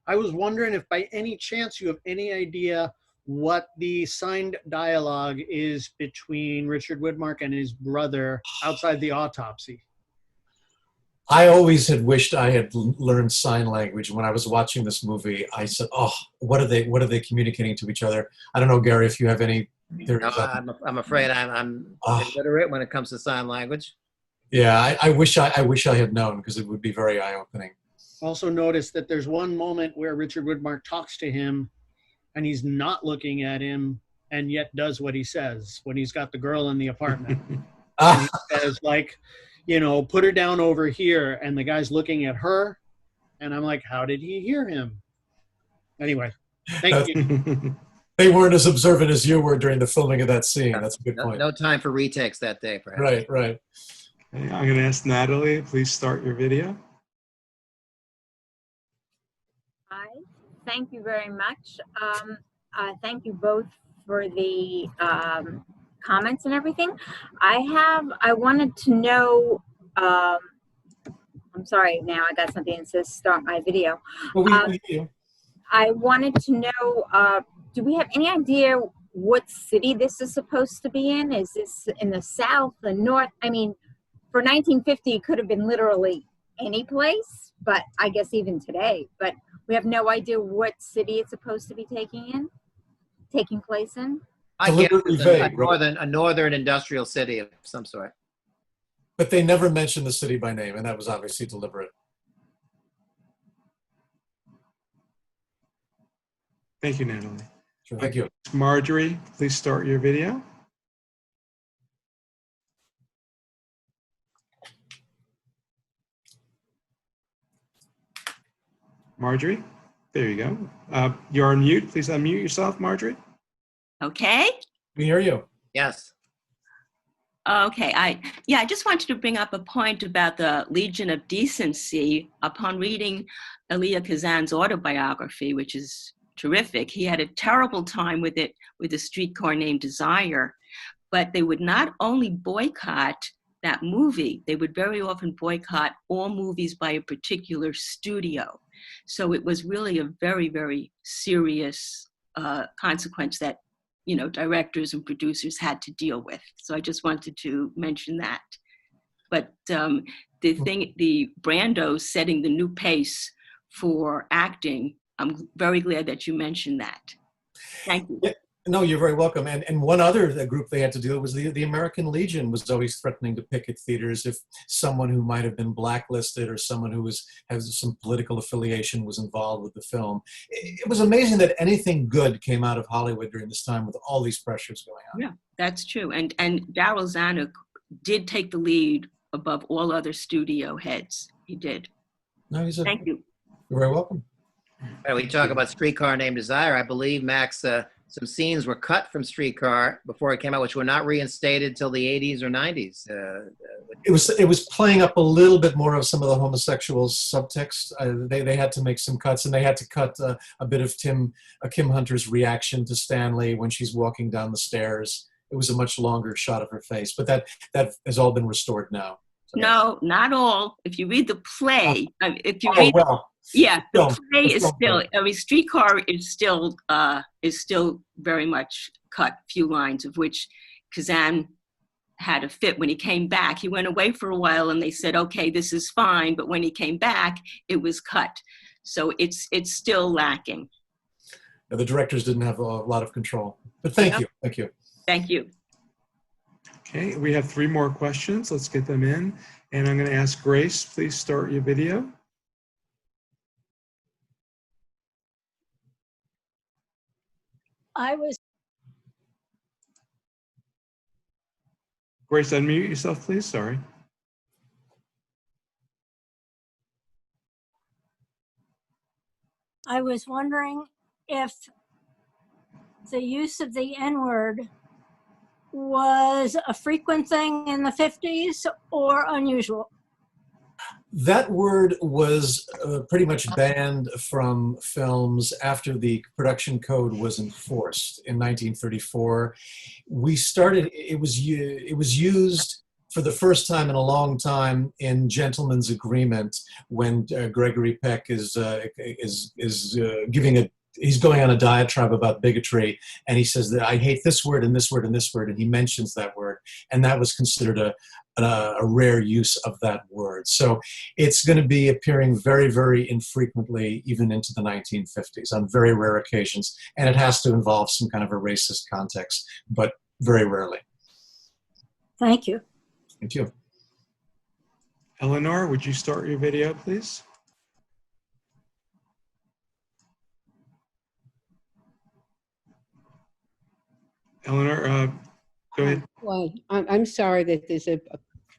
I was wondering if by any chance you have any idea what the signed dialogue is between Richard Widmark and his brother outside the autopsy. I always had wished I had learned sign language. When I was watching this movie, I said, "Oh, what are they communicating to each other?" I don't know, Gary, if you have any theories. No, I'm afraid I'm illiterate when it comes to sign language. Yeah, I wish I had known, because it would be very eye-opening. Also notice that there's one moment where Richard Widmark talks to him and he's not looking at him and yet does what he says when he's got the girl in the apartment. And he says, like, you know, put her down over here, and the guy's looking at her, and I'm like, how did he hear him? Anyway, thank you. They weren't as observant as you were during the filming of that scene. That's a good point. No time for retakes that day, perhaps. Right, right. Okay, I'm going to ask Natalie, please start your video. Hi, thank you very much. Thank you both for the comments and everything. I wanted to know, I'm sorry, now I got something that says start my video. I wanted to know, do we have any idea what city this is supposed to be in? Is this in the South, the North? I mean, for 1950, it could have been literally any place, but I guess even today. But we have no idea what city it's supposed to be taking place in. I guess it's a northern industrial city of some sort. But they never mentioned the city by name, and that was obviously deliberate. Thank you, Natalie. Sure, thank you. Marjorie, please start your video. Marjorie, there you go. You're on mute. Please unmute yourself, Marjorie. Okay. We hear you. Yes. Okay. I just wanted to bring up a point about the Legion of Decency. Upon reading Elia Kazan's autobiography, which is terrific, he had a terrible time with it, with A Streetcar Named Desire. But they would not only boycott that movie, they would very often boycott all movies by a particular studio. So it was really a very, very serious consequence that, you know, directors and producers had to deal with. So I just wanted to mention that. But the Brando setting the new pace for acting, I'm very glad that you mentioned that. Thank you. Yeah, no, you're very welcome. And one other group they had to deal with was the American Legion was always threatening to picket theaters if someone who might have been blacklisted or someone who has some political affiliation was involved with the film. It was amazing that anything good came out of Hollywood during this time with all these pressures going on. Yeah, that's true. And Darryl Zanuck did take the lead above all other studio heads. He did. No, Thank you. You're very welcome. We talk about Streetcar Named Desire. I believe, Max, some scenes were cut from Streetcar before it came out, which were not reinstated till the 80s or 90s. It was playing up a little bit more of some of the homosexual subtext. They had to make some cuts, and they had to cut a bit of Kim Hunter's reaction to Stanley when she's walking down the stairs. It was a much longer shot of her face, but that has all been restored now. So. No, not all. If you read the play, the play is still. I mean, Streetcar is still very much cut. Few lines of which Kazan had a fit when he came back. He went away for a while, and they said, "Okay, this is fine." But when he came back, it was cut. So it's still lacking. Now, the directors didn't have a lot of control. But thank you. Thank you. Okay, we have 3 more questions. Let's get them in. And I'm going to ask Grace, please start your video. Grace, unmute yourself, please. Sorry. I was wondering if the use of the N-word was a frequent thing in the 50s or unusual. That word was pretty much banned from films after the production code was enforced in 1934. It was used for the first time in a long time in Gentleman's Agreement when Gregory Peck is giving he's going on a diatribe about bigotry, and he says that I hate this word and this word and this word, and he mentions that word, and that was considered a rare use of that word. So it's going to be appearing very, very infrequently, even into the 1950s, on very rare occasions, and it has to involve some kind of a racist context, but very rarely. Thank you. Thank you. Eleanor, would you start your video, please? Eleanor, go ahead. Well, I'm sorry that there's a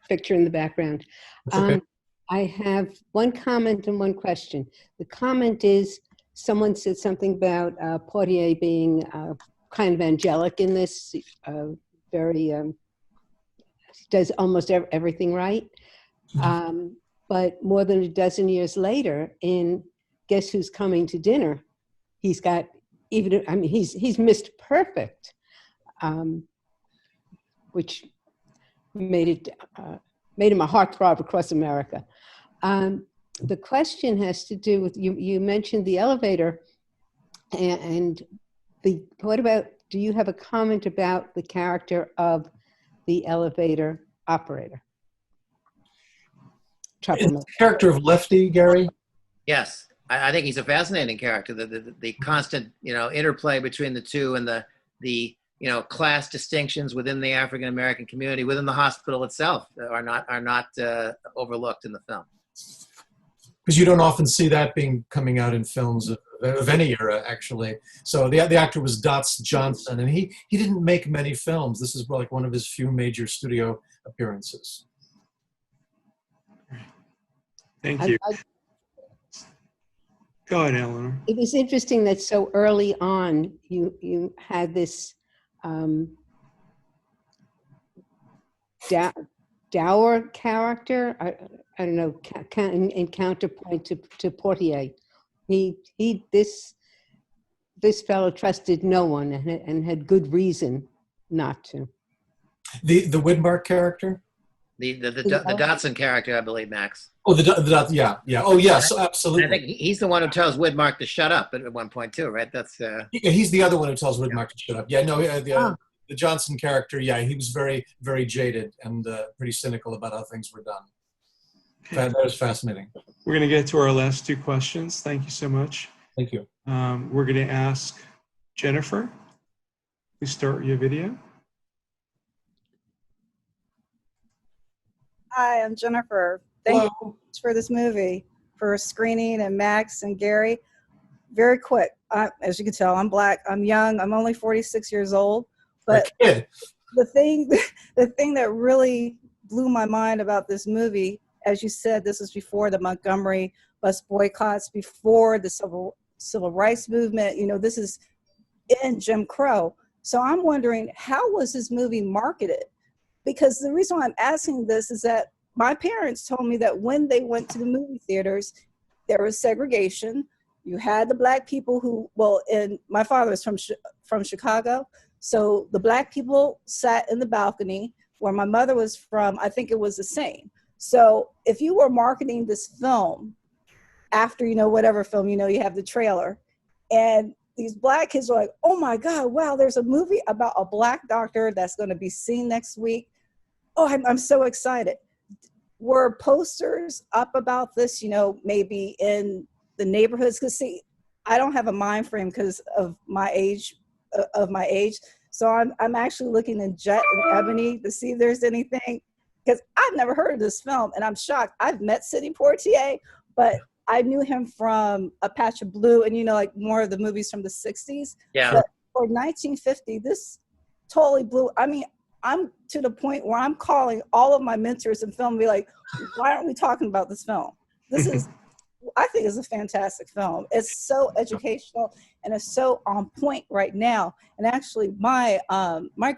picture in the background. Okay. I have one comment and one question. The comment is someone said something about Poitier being kind of angelic in this, does almost everything right. But more than a dozen years later, in Guess Who's Coming to Dinner, he's got he's Mr. Perfect. Which made him a heartthrob across America. The question has to do with, you mentioned the elevator, and what about, do you have a comment about the character of the elevator operator? The character of Lefty, Gary? Yes, I think he's a fascinating character. The constant, interplay between the two, and the class distinctions within the African American community, within the hospital itself, are not overlooked in the film. Because you don't often see that coming out in films of any era, actually. So the actor was Dots Johnson, and he didn't make many films. This is like one of his few major studio appearances. Thank you. Go ahead, Eleanor. It was interesting that so early on you had this dour character. I don't know, in counterpoint to Poitier. This fellow trusted no one and had good reason not to. The Widmark character? The Dotson character, I believe, Max. Oh, yeah. Oh, yes, absolutely. I think he's the one who tells Widmark to shut up at one point too, right? That's he's the other one who tells Widmark to shut up. Yeah, no, the Johnson character, yeah, he was very, very jaded and pretty cynical about how things were done. That was fascinating. We're going to get to our last two questions. Thank you so much. Thank you. We're going to ask Jennifer. Please start your video. Hi, I'm Jennifer. Thank you for this movie, for screening, and Max and Gary. Very quick. As you can tell, I'm Black. I'm young. I'm only 46 years old. But the thing that really blew my mind about this movie, as you said, this was before the Montgomery bus boycotts, before the civil rights movement. This is in Jim Crow. So I'm wondering, how was this movie marketed? Because the reason why I'm asking this is that my parents told me that when they went to the movie theaters, there was segregation. You had the Black people and my father is from Chicago. So the Black people sat in the balcony, where my mother was from. I think it was the same. So if you were marketing this film after, whatever film, you have the trailer, and these Black kids were like, oh my God, wow, there's a movie about a Black doctor that's going to be seen next week. Oh, I'm so excited. Were posters up about this, maybe in the neighborhoods? Because see, I don't have a mind frame because of my age. So I'm actually looking in Jet and Ebony to see if there's anything, because I've never heard of this film, and I'm shocked. I've met Sidney Poitier, but I knew him from A Patch of Blue and, like more of the movies from the 60s. Yeah. But for 1950, this totally blew. I mean, I'm to the point where I'm calling all of my mentors in film and be like, why aren't we talking about this film? This is, I think it's a fantastic film. It's so educational and it's so on point right now. And actually my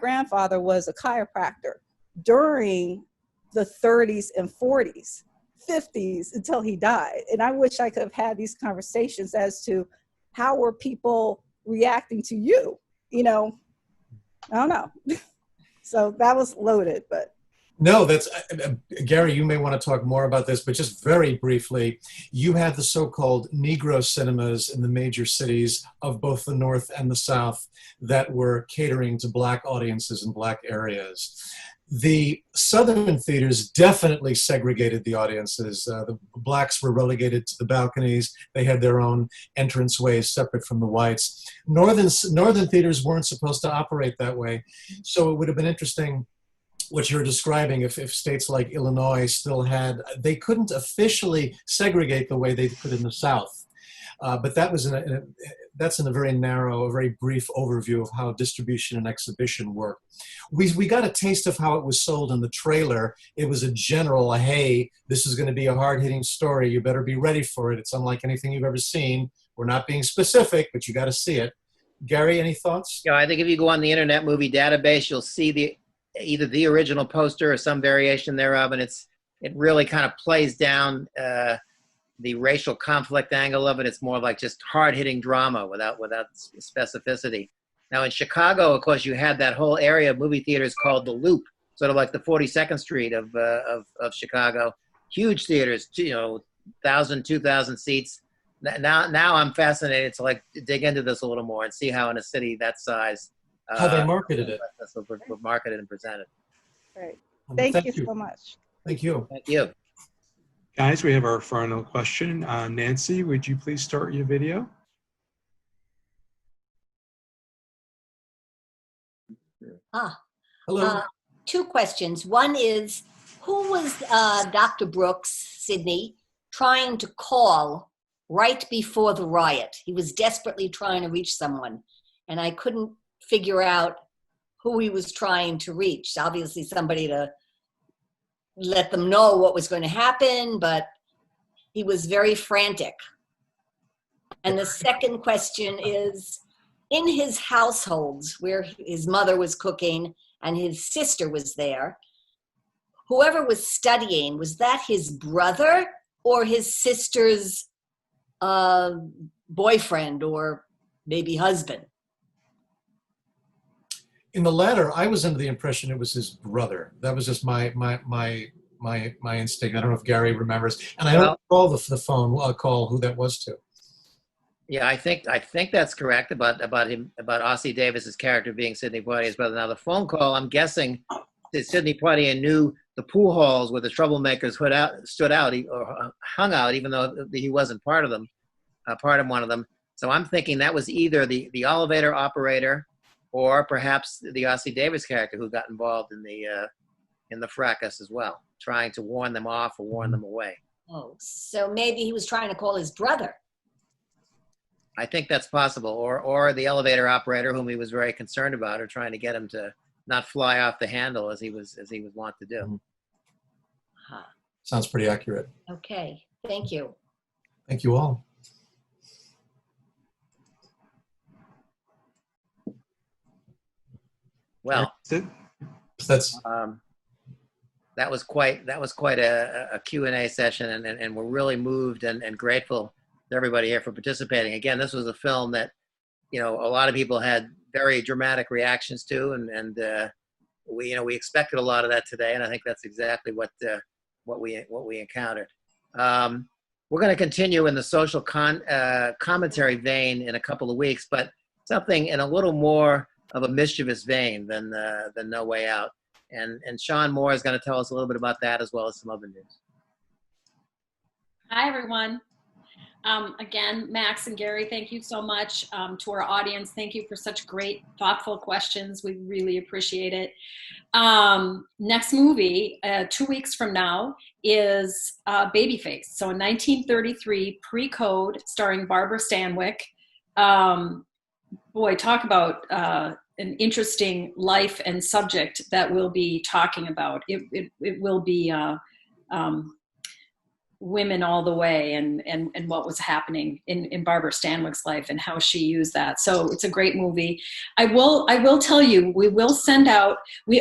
grandfather was a chiropractor during the 30s and 40s. 50s until he died. And I wish I could have had these conversations as to how were people reacting to you, you know, I don't know. So that was loaded, but. No, that's Gary, you may want to talk more about this, but just very briefly, you had the so-called Negro cinemas in the major cities of both the North and the South that were catering to Black audiences in Black areas. The Southern theaters definitely segregated the audiences. The Blacks were relegated to the balconies. They had their own entranceways separate from the whites. Northern theaters weren't supposed to operate that way. So it would have been interesting what you're describing, if states like Illinois still had, they couldn't officially segregate the way they could in the South. But that was that's in a very narrow, a very brief overview of how distribution and exhibition work. We got a taste of how it was sold in the trailer. It was a general, hey, this is going to be a hard-hitting story. You better be ready for it. It's unlike anything you've ever seen. We're not being specific, but you got to see it. Gary, any thoughts? Yeah, I think if you go on the Internet Movie Database, you'll see either the original poster or some variation thereof, and it really kind of plays down the racial conflict angle of it. It's more like just hard-hitting drama without specificity. Now in Chicago, of course, you had that whole area of movie theaters called the Loop, sort of like the 42nd Street of Chicago. Huge theaters, 1,000, 2,000 seats. Now I'm fascinated to like dig into this a little more and see how in a city that size. How they marketed it. Were marketed and presented. Great. Thank you so much. Thank you. Thank you. Guys, we have our final question. Nancy, would you please start your video? Hello. Two questions. One is, who was Dr. Brooks, Sidney, trying to call right before the riot? He was desperately trying to reach someone, and I couldn't figure out who he was trying to reach. Obviously somebody to let them know what was going to happen, but he was very frantic. And the second question is, in his households where his mother was cooking and his sister was there, whoever was studying, was that his brother or his sister's boyfriend or maybe husband? In the latter, I was under the impression it was his brother. That was just my instinct. I don't know if Gary remembers, and I don't recall the phone call who that was to. Yeah, I think that's correct about Ossie Davis's character being Sidney Poitier's brother. Now the phone call, I'm guessing that Sidney Poitier knew the pool halls where the troublemakers stood out or hung out, even though he wasn't part of them, part of one of them. So I'm thinking that was either the elevator operator, or perhaps the Ossie Davis character who got involved in the fracas as well, trying to warn them off or warn them away. Oh, so maybe he was trying to call his brother. I think that's possible, or the elevator operator, whom he was very concerned about, or trying to get him to not fly off the handle as he was wont to do. Huh. Sounds pretty accurate. Okay, thank you. Thank you all. Well, that's that was quite a Q&A session, and we're really moved and grateful to everybody here for participating. Again, this was a film that a lot of people had very dramatic reactions to, and we expected a lot of that today, and I think that's exactly what we encountered. We're going to continue in the social commentary vein in a couple of weeks, but something in a little more of a mischievous vein than No Way Out. And Sean Moore is going to tell us a little bit about that, as well as some other news. Hi, everyone. Again, Max and Gary, thank you so much. To our audience, thank you for such great, thoughtful questions. We really appreciate it. Next movie, 2 weeks from now, is Babyface. So in 1933, pre-code, starring Barbara Stanwyck. Boy, talk about an interesting life and subject that we'll be talking about. It will be women all the way, and what was happening in Barbara Stanwyck's life and how she used that. So it's a great movie. I will tell you, we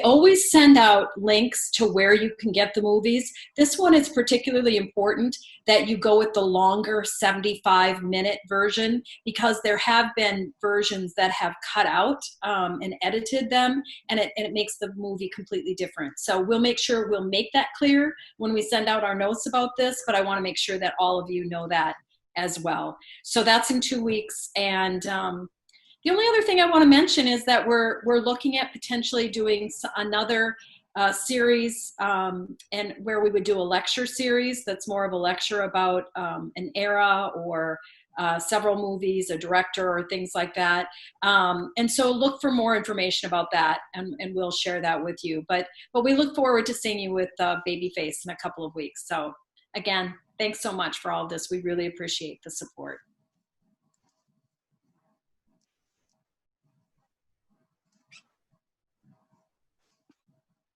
always send out links to where you can get the movies. This one is particularly important that you go with the longer 75-minute version, because there have been versions that have cut out and edited them, and it makes the movie completely different. So we'll make sure we'll make that clear when we send out our notes about this, but I want to make sure that all of you know that as well. So that's in 2 weeks. And the only other thing I want to mention is that we're looking at potentially doing another series, and where we would do a lecture series that's more of a lecture about an era or several movies, a director, or things like that. And so look for more information about that, and we'll share that with you. But we look forward to seeing you with Babyface in a couple of weeks. So again, thanks so much for all of this. We really appreciate the support.